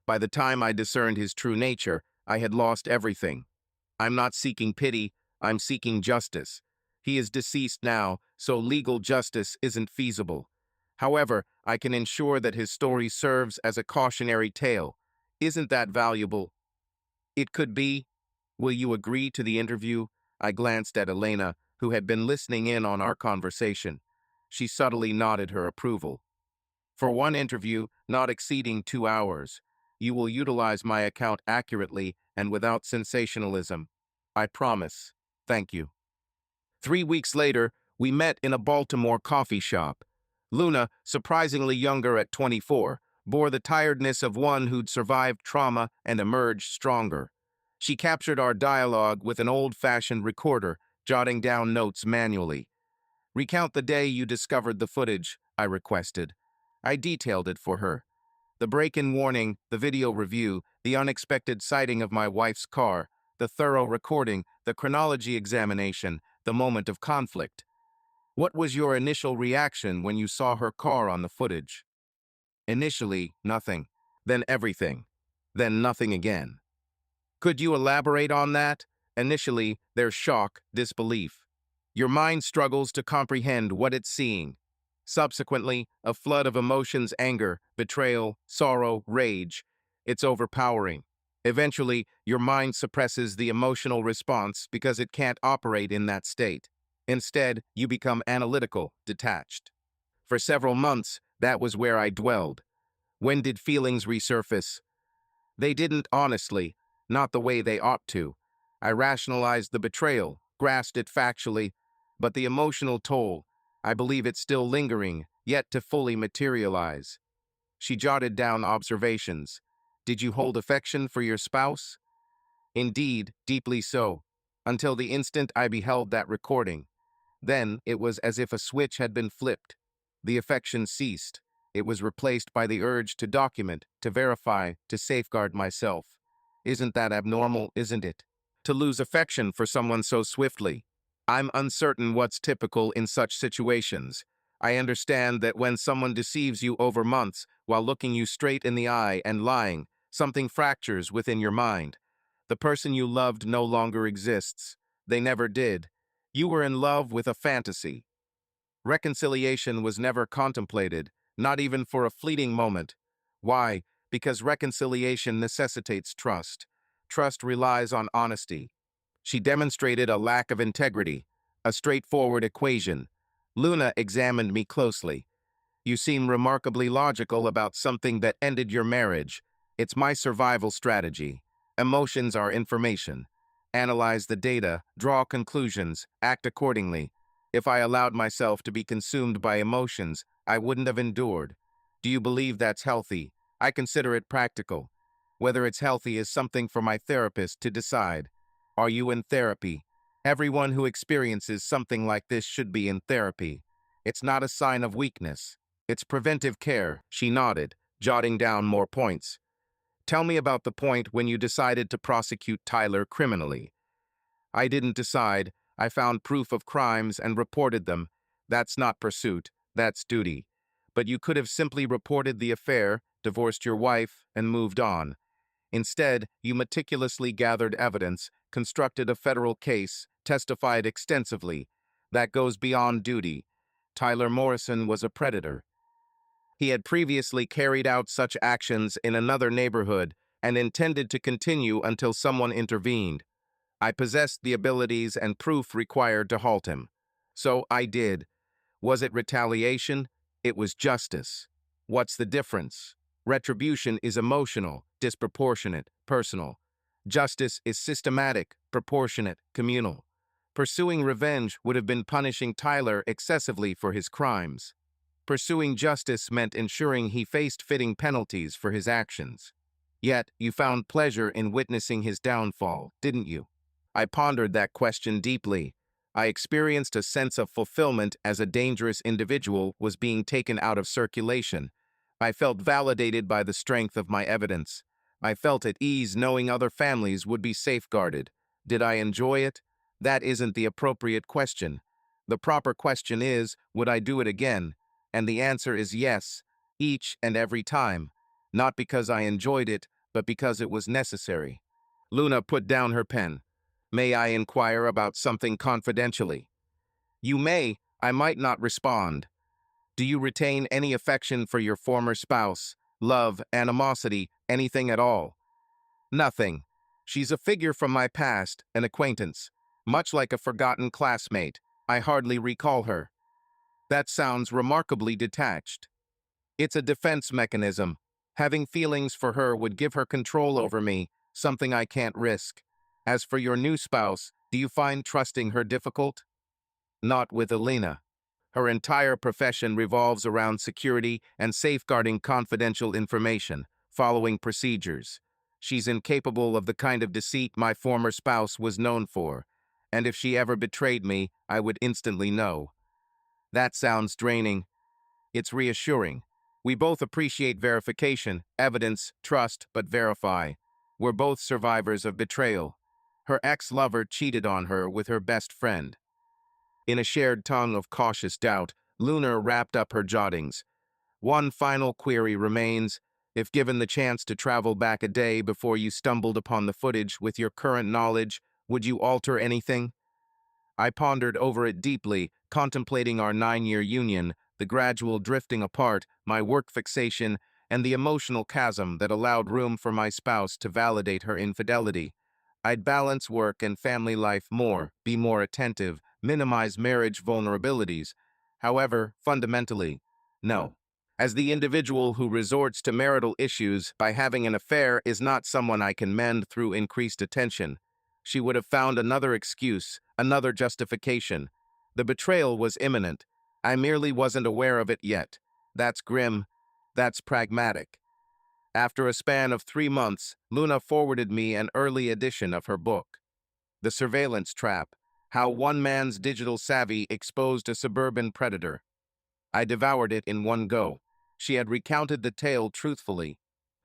By the time I discerned his true nature, I had lost everything. I'm not seeking pity, I'm seeking justice. He is deceased now, so legal justice isn't feasible. However, I can ensure that his story serves as a cautionary tale. Isn't that valuable? It could be. Will you agree to the interview? I glanced at Elena, who had been listening in on our conversation. She subtly nodded her approval. For one interview, not exceeding 2 hours, you will utilize my account accurately and without sensationalism. I promise. Thank you. 3 weeks later, we met in a Baltimore coffee shop. Luna, surprisingly younger at 24, bore the tiredness of one who'd survived trauma and emerged stronger. She captured our dialogue with an old-fashioned recorder, jotting down notes manually. Recount the day you discovered the footage, I requested. I detailed it for her. The break-in warning, the video review, the unexpected sighting of my wife's car, the thorough recording, the chronology examination, the moment of conflict. What was your initial reaction when you saw her car on the footage? Initially, nothing. Then everything. Then nothing again. Could you elaborate on that? Initially, there's shock, disbelief. Your mind struggles to comprehend what it's seeing. Subsequently, a flood of emotions, anger, betrayal, sorrow, rage. It's overpowering. Eventually, your mind suppresses the emotional response because it can't operate in that state. Instead, you become analytical, detached. For several months, that was where I dwelled. When did feelings resurface? They didn't honestly, not the way they ought to. I rationalized the betrayal, grasped it factually, but the emotional toll, I believe it's still lingering, yet to fully materialize. She jotted down observations. Did you hold affection for your spouse? Indeed, deeply so, until the instant I beheld that recording. Then it was as if a switch had been flipped. The affection ceased. It was replaced by the urge to document, to verify, to safeguard myself. Isn't that abnormal, isn't it? To lose affection for someone so swiftly. I'm uncertain what's typical in such situations. I understand that when someone deceives you over months while looking you straight in the eye and lying, something fractures within your mind. The person you loved no longer exists. They never did. You were in love with a fantasy. Reconciliation was never contemplated, not even for a fleeting moment. Why? Because reconciliation necessitates trust. Trust relies on honesty. She demonstrated a lack of integrity, a straightforward equation. Luna examined me closely. You seem remarkably logical about something that ended your marriage. It's my survival strategy. Emotions are information. Analyze the data, draw conclusions, act accordingly. If I allowed myself to be consumed by emotions, I wouldn't have endured. Do you believe that's healthy? I consider it practical. Whether it's healthy is something for my therapist to decide. Are you in therapy? Everyone who experiences something like this should be in therapy. It's not a sign of weakness. It's preventive care, she nodded, jotting down more points. Tell me about the point when you decided to prosecute Tyler criminally. I didn't decide. I found proof of crimes and reported them. That's not pursuit, that's duty. But you could have simply reported the affair, divorced your wife, and moved on. Instead, you meticulously gathered evidence, constructed a federal case, testified extensively. That goes beyond duty. Tyler Morrison was a predator. He had previously carried out such actions in another neighborhood and intended to continue until someone intervened. I possessed the abilities and proof required to halt him. So I did. Was it retaliation? It was justice. What's the difference? Retribution is emotional, disproportionate, personal. Justice is systematic, proportionate, communal. Pursuing revenge would have been punishing Tyler excessively for his crimes. Pursuing justice meant ensuring he faced fitting penalties for his actions. Yet, you found pleasure in witnessing his downfall, didn't you? I pondered that question deeply. I experienced a sense of fulfillment as a dangerous individual was being taken out of circulation. I felt validated by the strength of my evidence. I felt at ease knowing other families would be safeguarded. Did I enjoy it? That isn't the appropriate question. The proper question is, would I do it again? And the answer is yes, each and every time. Not because I enjoyed it, but because it was necessary. Luna put down her pen. May I inquire about something confidentially? You may. I might not respond. Do you retain any affection for your former spouse? Love, animosity, anything at all? Nothing. She's a figure from my past, an acquaintance. Much like a forgotten classmate. I hardly recall her. That sounds remarkably detached. It's a defense mechanism. Having feelings for her would give her control over me, something I can't risk. As for your new spouse, do you find trusting her difficult? Not with Elena. Her entire profession revolves around security and safeguarding confidential information, following procedures. She's incapable of the kind of deceit my former spouse was known for, and if she ever betrayed me, I would instantly know. That sounds draining. It's reassuring. We both appreciate verification, evidence, trust, but verify. We're both survivors of betrayal. Her ex-lover cheated on her with her best friend. In a shared tongue of cautious doubt, Luna wrapped up her jottings. One final query remains. If given the chance to travel back a day before you stumbled upon the footage with your current knowledge, would you alter anything? I pondered over it deeply, contemplating our 9-year union, the gradual drifting apart, my work fixation, and the emotional chasm that allowed room for my spouse to validate her infidelity. I'd balance work and family life more, be more attentive, minimize marriage vulnerabilities. However, fundamentally, no. As the individual who resorts to marital issues by having an affair is not someone I can mend through increased attention. She would have found another excuse, another justification. The betrayal was imminent. I merely wasn't aware of it yet. That's grim. That's pragmatic. After a span of 3 months, Luna forwarded me an early edition of her book, The Surveillance Trap: How One Man's Digital Savvy Exposed a Suburban Predator. I devoured it in one go. She had recounted the tale truthfully.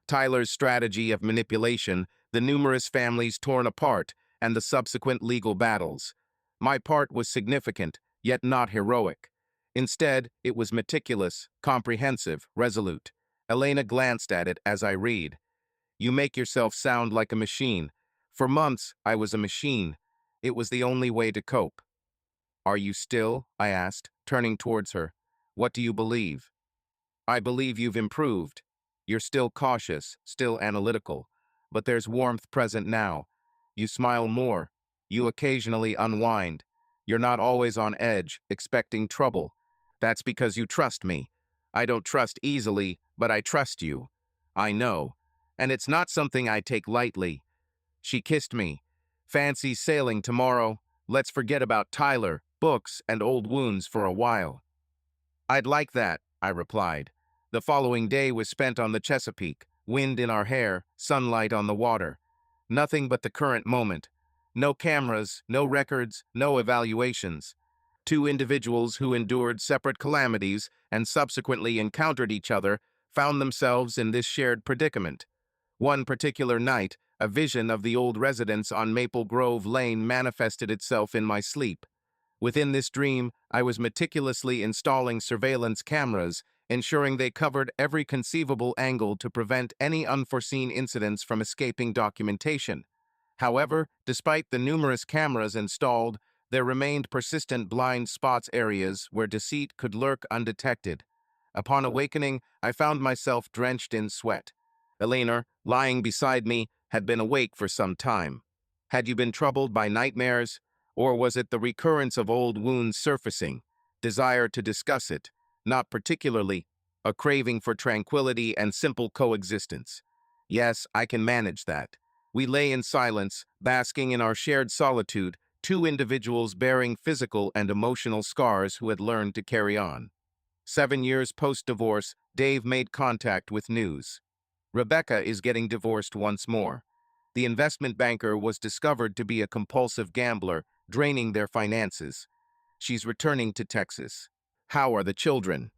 Tyler's strategy of manipulation, the numerous families torn apart, and the subsequent legal battles. My part was significant, yet not heroic. Instead, it was meticulous, comprehensive, resolute. Elena glanced at it as I read. You make yourself sound like a machine. For months, I was a machine. It was the only way to cope. Are you still? I asked, turning towards her. What do you believe? I believe you've improved. You're still cautious, still analytical, but there's warmth present now. You smile more. You occasionally unwind. You're not always on edge, expecting trouble. That's because you trust me. I don't trust easily, but I trust you. I know. And it's not something I take lightly. She kissed me. Fancy sailing tomorrow. Let's forget about Tyler, books, and old wounds for a while. I'd like that, I replied. The following day was spent on the Chesapeake, wind in our hair, sunlight on the water. Nothing but the current moment. No cameras, no records, no evaluations. Two individuals who endured separate calamities and subsequently encountered each other found themselves in this shared predicament. One particular night, a vision of the old residence on Maple Grove Lane manifested itself in my sleep. Within this dream, I was meticulously installing surveillance cameras, ensuring they covered every conceivable angle to prevent any unforeseen incidents from escaping documentation. However, despite the numerous cameras installed, there remained persistent blind spots, areas where deceit could lurk undetected. Upon awakening, I found myself drenched in sweat. Elena, lying beside me, had been awake for some time. Had you been troubled by nightmares? Or was it the recurrence of old wounds surfacing, desire to discuss it, not particularly, a craving for tranquility and simple coexistence? Yes, I can manage that. We lay in silence, basking in our shared solitude, two individuals bearing physical and emotional scars who had learned to carry on. 7 years post-divorce, Dave made contact with news. Rebecca is getting divorced once more. The investment banker was discovered to be a compulsive gambler, draining their finances. She's returning to Texas. How are the children?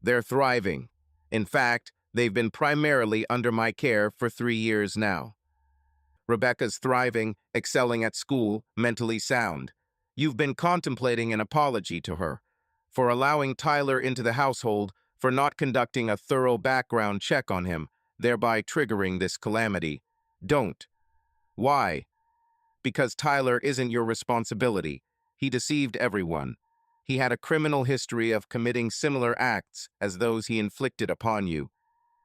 They're thriving. In fact, they've been primarily under my care for 3 years now. Rebecca's thriving, excelling at school, mentally sound. You've been contemplating an apology to her for allowing Tyler into the household, for not conducting a thorough background check on him, thereby triggering this calamity. Don't. Why? Because Tyler isn't your responsibility. He deceived everyone. He had a criminal history of committing similar acts as those he inflicted upon you.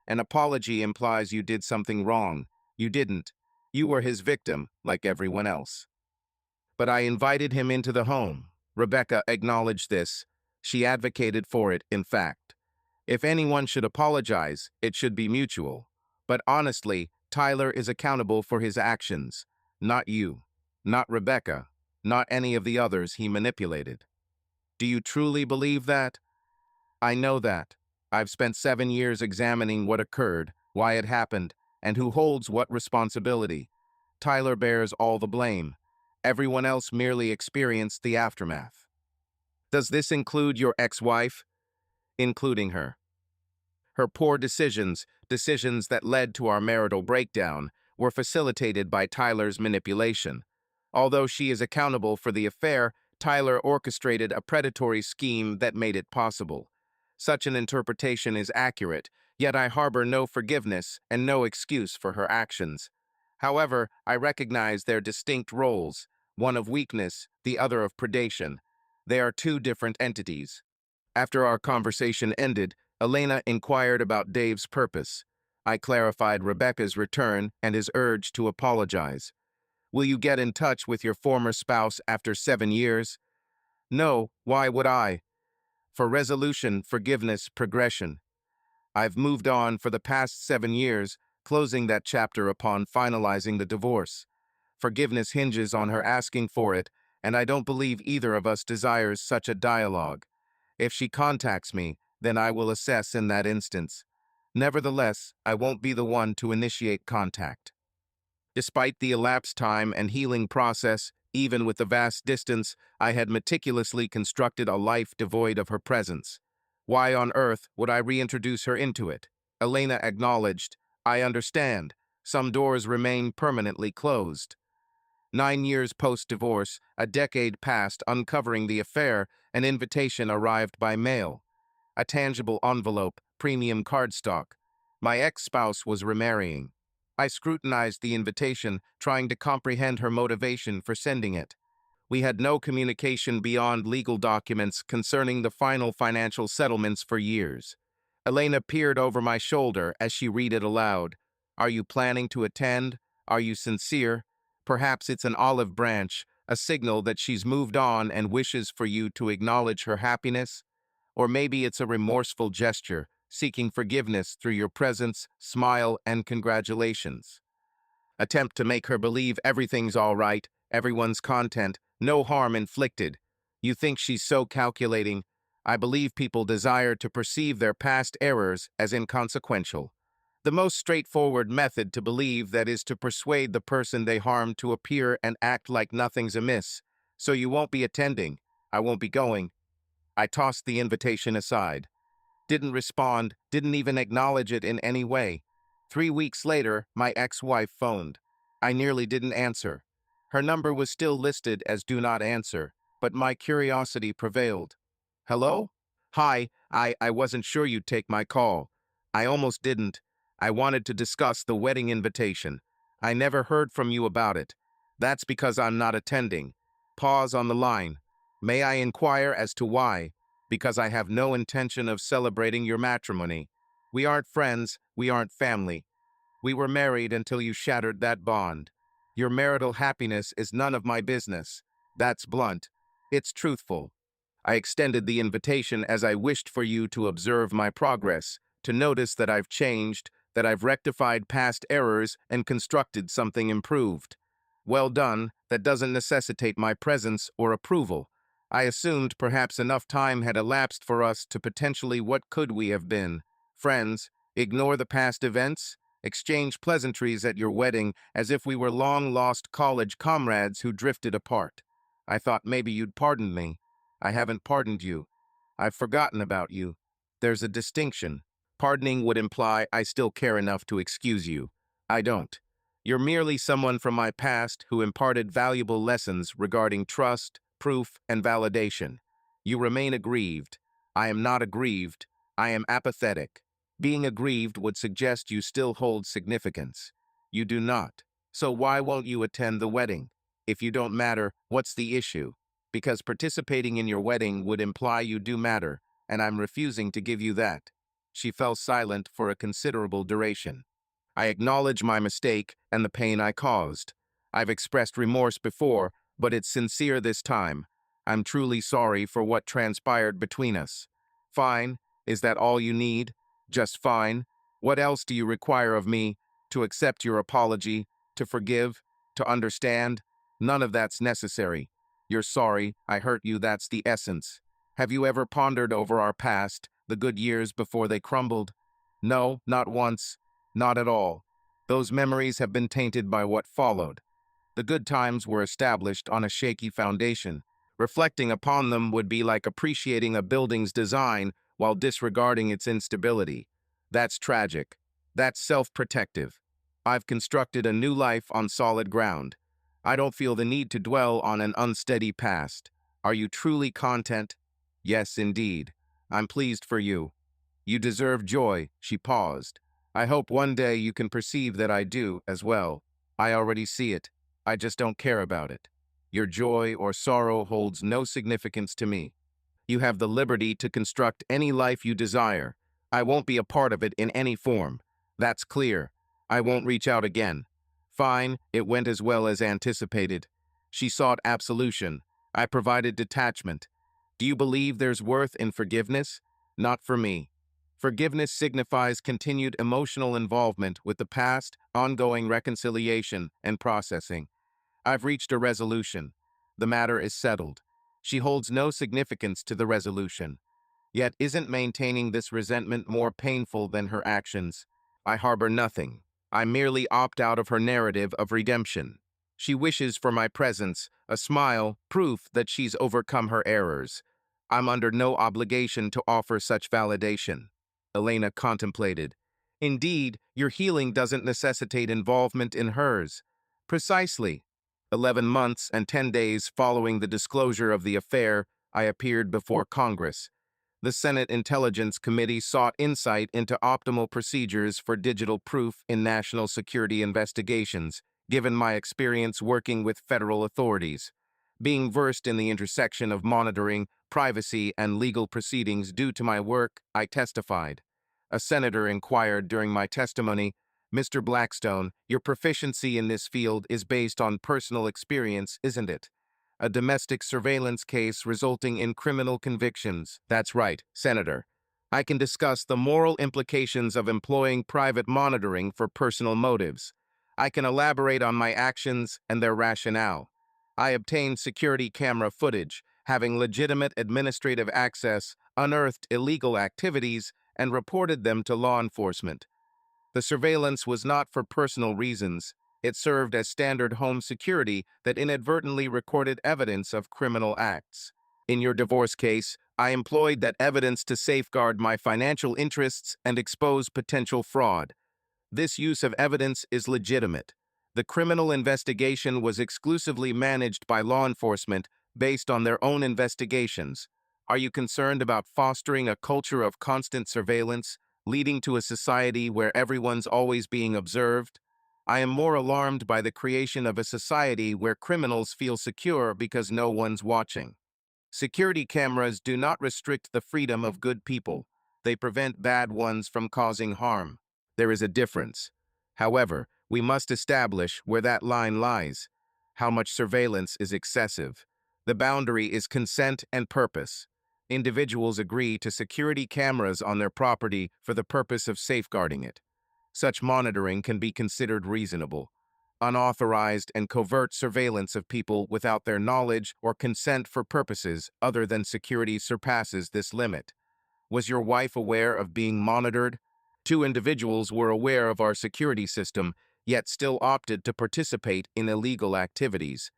An apology implies you did something wrong. You didn't. You were his victim, like everyone else. But I invited him into the home. Rebecca acknowledged this. She advocated for it, in fact. If anyone should apologize, it should be mutual. But honestly, Tyler is accountable for his actions. Not you. Not Rebecca. Not any of the others he manipulated. Do you truly believe that? I know that. I've spent 7 years examining what occurred, why it happened, and who holds what responsibility. Tyler bears all the blame. Everyone else merely experienced the aftermath. Does this include your ex-wife? Including her. Her poor decisions that led to our marital breakdown, were facilitated by Tyler's manipulation. Although she is accountable for the affair, Tyler orchestrated a predatory scheme that made it possible. Such an interpretation is accurate, yet I harbor no forgiveness and no excuse for her actions. However, I recognize their distinct roles, one of weakness, the other of predation. They are two different entities. After our conversation ended, Elena inquired about Dave's purpose. I clarified Rebecca's return and his urge to apologize. Will you get in touch with your former spouse after 7 years? No, why would I? For resolution, forgiveness, progression. I've moved on for the past 7 years, closing that chapter upon finalizing the divorce. Forgiveness hinges on her asking for it, and I don't believe either of us desires such a dialogue. If she contacts me, then I will assess in that instance. Nevertheless, I won't be the one to initiate contact. Despite the elapsed time and healing process, even with the vast distance, I had meticulously constructed a life devoid of her presence. Why on earth would I reintroduce her into it? Elena acknowledged, I understand. Some doors remain permanently closed. 9 years post-divorce, a decade passed uncovering the affair, an invitation arrived by mail. A tangible envelope, premium cardstock. My ex-spouse was remarrying. I scrutinized the invitation, trying to comprehend her motivation for sending it. We had no communication beyond legal documents concerning the final financial settlements for years. Elena peered over my shoulder as she read it aloud. Are you planning to attend? Are you sincere? Perhaps it's an olive branch, a signal that she's moved on and wishes for you to acknowledge her happiness? Or maybe it's a remorseful gesture, seeking forgiveness through your presence, smile, and congratulations. Attempt to make her believe everything's all right, everyone's content, no harm inflicted. You think she's so calculating? I believe people desire to perceive their past errors as inconsequential. The most straightforward method to believe that is to persuade the person they harm to appear and act like nothing's amiss. So you won't be attending. I won't be going. I tossed the invitation aside. Didn't respond, didn't even acknowledge it in any way. 3 weeks later, my ex-wife phoned. I nearly didn't answer. Her number was still listed as do not answer, but my curiosity prevailed. Hello? Hi, I wasn't sure you'd take my call. I almost didn't. I wanted to discuss the wedding invitation. I never heard from you about it. That's because I'm not attending. Pause on the line. May I inquire as to why? Because I have no intention of celebrating your matrimony. We aren't friends, we aren't family. We were married until you shattered that bond. Your marital happiness is none of my business. That's blunt. It's truthful. I extended the invitation as I wished for you to observe my progress, to notice that I've changed, that I've rectified past errors and constructed something improved. Well done, that doesn't necessitate my presence or approval. I assumed perhaps enough time had elapsed for us to potentially what could we have been? Friends, ignore the past events, exchange pleasantries at your wedding as if we were long-lost college comrades who drifted apart. I thought maybe you'd pardon me. I haven't pardoned you. I've forgotten about you. There's a distinction. Pardoning would imply I still care enough to excuse you. I don't. You're merely someone from my past who imparted valuable lessons regarding trust, proof, and validation. You remain aggrieved. I am not aggrieved. I am apathetic. Being aggrieved would suggest you still hold significance. You do not. So why won't you attend the wedding? If you don't matter, what's the issue? Because participating in your wedding would imply you do matter, and I'm refusing to give you that. She fell silent for a considerable duration. I acknowledge my mistake and the pain I caused. I've expressed remorse before, but it's sincere this time. I'm truly sorry for what transpired between us. Fine. Is that all you need? Just fine. What else do you require of me? To accept your apology? To forgive? To understand? None of that's necessary. You're sorry, I hurt you, that's the essence. Have you ever pondered over our past, the good years before they crumbled? No, not once. Not at all. Those memories have been tainted by what followed. The good times were established on a shaky foundation. Reflecting upon them would be like appreciating a building's design while disregarding its instability. That's tragic. That's self-protective. I've constructed a new life on solid ground. I don't feel the need to dwell on an unsteady past. Are you truly content? Yes, indeed. I'm pleased for you. You deserve joy, she paused. I hope one day you can perceive that I do as well. I already see it. I just don't care about it. Your joy or sorrow holds no significance to me. You have the liberty to construct any life you desire. I won't be a part of it in any form. That's clear. I won't reach out again. Fine, it went as well as anticipated. She sought absolution. I provided detachment. Do you believe there's worth in forgiveness? Not for me. Forgiveness signifies continued emotional involvement with the past, ongoing reconciliation, and processing. I've reached a resolution. The matter is settled. She holds no significance to the resolution. Yet isn't maintaining this resentment more painful than her actions? I harbor nothing. I merely opt out of her narrative of redemption. She wishes for my presence, a smile, proof that she's overcome her errors. I'm under no obligation to offer such validation. Elena contemplated. Indeed, your healing doesn't necessitate involvement in hers. Precisely. 11 months and 10 days following the disclosure of the affair, I appeared before Congress. The Senate Intelligence Committee sought insight into optimal procedures for digital proof in national security investigations, given my experience working with federal authorities. Being versed in the intersection of monitoring, privacy, and legal proceedings due to my work, I testified. A senator inquired during my testimony, Mr. Blackstone, your proficiency in this field is based on personal experience, isn't it? A domestic surveillance case resulting in criminal convictions. That's right, Senator. I can discuss the moral implications of employing private monitoring for personal motives. I can elaborate on my actions and their rationale. I obtained security camera footage, having legitimate administrative access, unearthed illegal activities, and reported them to law enforcement. The surveillance was not for personal reasons. It served as standard home security that inadvertently recorded evidence of criminal acts. In your divorce case, I employed that evidence to safeguard my financial interests and expose potential fraud. This use of evidence is legitimate. The criminal investigation was exclusively managed by law enforcement based on their own investigations. Are you concerned about fostering a culture of constant surveillance, leading to a society where everyone's always being observed? I am more alarmed by the creation of a society where criminals feel secure because no one's watching. Security cameras do not restrict the freedom of good people. They prevent bad ones from causing harm. There is a difference. However, we must establish where that line lies. How much surveillance is excessive? The boundary is consent and purpose. Individuals agree to security cameras on their property for the purpose of safeguarding it. Such monitoring can be considered reasonable. Unauthorized and covert surveillance of people without their knowledge or consent for purposes other than security surpasses this limit. Was your wife aware of being monitored? Two individuals were aware of our security system, yet still opted to participate in illegal activities.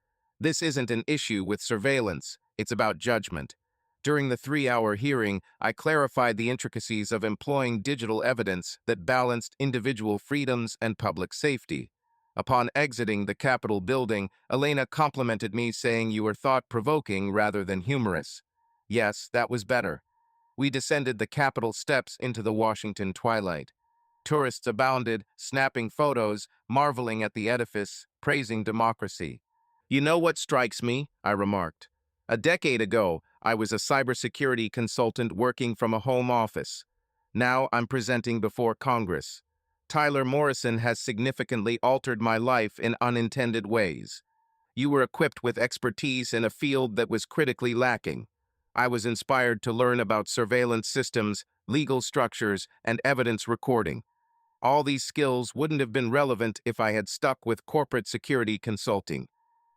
This isn't an issue with surveillance, it's about judgment. During the 3-hour hearing, I clarified the intricacies of employing digital evidence that balanced individual freedoms and public safety. Upon exiting the Capitol building, Elena complimented me, saying you were thought-provoking rather than humorous. Yes, that was better. We descended the Capitol steps into the Washington twilight. Tourists abounded, snapping photos, marveling at the edifice, praising democracy. You know what strikes me? I remarked. A decade ago, I was a cybersecurity consultant working from a home office. Now I'm presenting before Congress. Tyler Morrison has significantly altered my life in unintended ways. You were equipped with expertise in a field that was critically lacking. I was inspired to learn about surveillance systems, legal structures, and evidence recording. All these skills wouldn't have been relevant if I had stuck with corporate security consulting.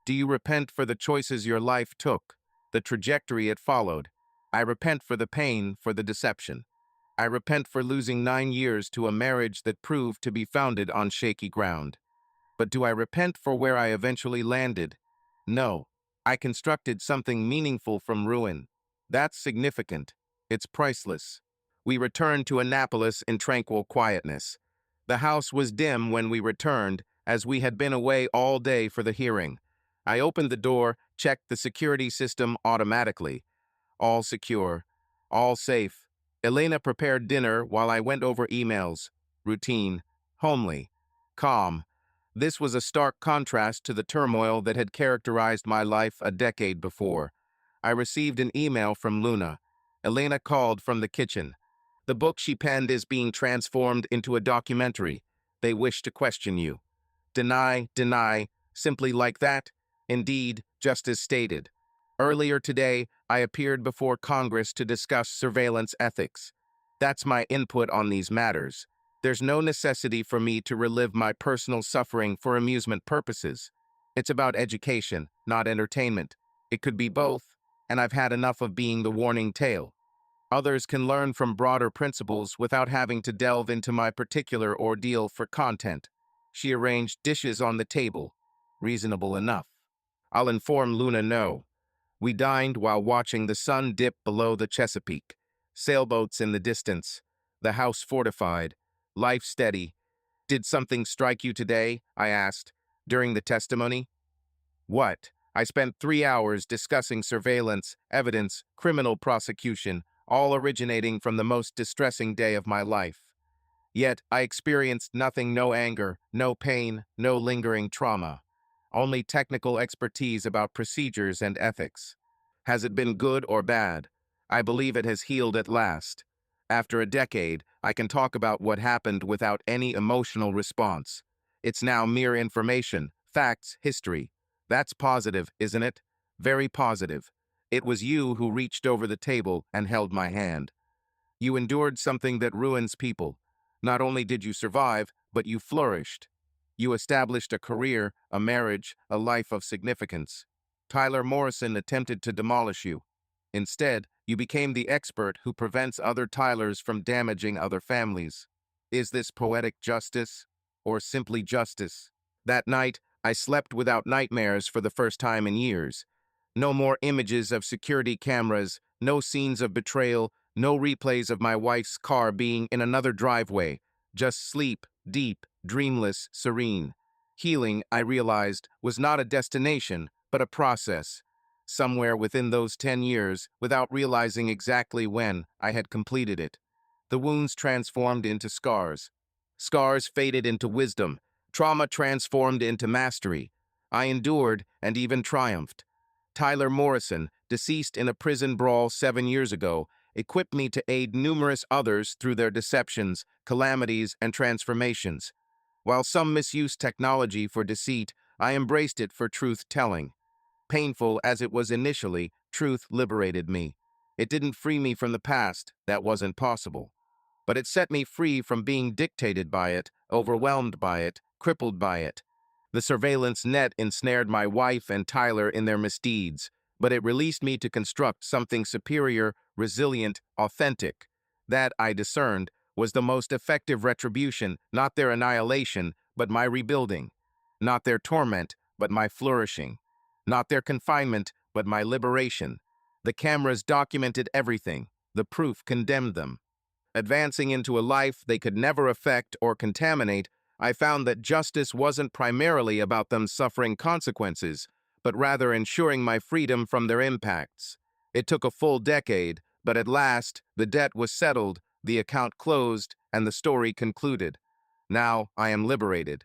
Do you repent for the choices your life took, the trajectory it followed? I repent for the pain, for the deception. I repent for losing 9 years to a marriage that proved to be founded on shaky ground. But do I repent for where I eventually landed? No. I constructed something meaningful from ruin. That's significant. It's priceless. We returned to Annapolis in tranquil quietness. The house was dim when we returned, as we had been away all day for the hearing. I opened the door, checked the security system automatically. All secure. All safe. Elena prepared dinner while I went over emails. Routine. Homely. Calm. This was a stark contrast to the turmoil that had characterized my life a decade before. I received an email from Luna. Elena called from the kitchen. The book she penned is being transformed into a documentary. They wish to question you. Deny, deny, simply like that? Indeed, just as stated. Earlier today, I appeared before Congress to discuss surveillance ethics. That's my input on these matters. There's no necessity for me to relive my personal suffering for amusement purposes. It's about education, not entertainment. It could be both, and I've had enough of being the warning tale. Others can learn from broader principles without having to delve into my particular ordeal for content. She arranged dishes on the table. Reasonable enough. I'll inform Luna no. We dined while watching the sun dip below the Chesapeake. Sailboats in the distance. The house fortified. Life steady. Did something strike you today? I asked. During the testimony? What? I spent 3 hours discussing surveillance, evidence, criminal prosecution, all originating from the most distressing day of my life. Yet I experienced nothing, no anger, no pain, no lingering trauma. Only technical expertise about procedures and ethics. Has it been good or bad? I believe it has healed at last. After a decade, I can talk about what happened without any emotional response. It's now mere information, facts, history. That's positive, isn't it? Very positive. It was you who reached over the table and held my hand. You endured something that ruins people. Not only did you survive, but you flourished. You established a career, a marriage, a life of significance. Tyler Morrison attempted to demolish you. Instead, you became the expert who prevents other Tylers from damaging other families. Is this poetic justice, or simply justice? That night, I slept without nightmares for the first time in years. No more images of security cameras, no scenes of betrayal, no replays of my wife's car being in another driveway. Just sleep, deep, dreamless, serene. Healing, I realized, was not a destination, but a process. Somewhere within those 10 years, without realizing exactly when, I had completed it. The wounds transformed into scars. Scars faded into wisdom. Trauma transformed into mastery. I endured and even triumphed. Tyler Morrison, deceased in a prison brawl 7 years ago, equipped me to aid numerous others through their deceptions, calamities, and transformations. While some misuse technology for deceit, I embraced it for truth-telling. Painful as it was initially, truth liberated me. It didn't free me from the past, that wasn't possible. But it set me free from being dictated by it, overwhelmed by it, crippled by it. The surveillance net ensnared my wife and Tyler in their misdeeds, but it released me to construct something superior, resilient, authentic. That, I discerned, was the most effective retribution, not their annihilation, but my rebuilding. Not their torment, but my flourishing. Not their confinement, but my liberation. The cameras documented everything. The proof condemned them. Advancing into a life they could never affect or contaminate, I found that justice wasn't primarily about them suffering consequences, but rather ensuring my freedom from their impacts. It took a full decade, but at last, the debt was settled, the account closed, and the story concluded. Now I am liberated.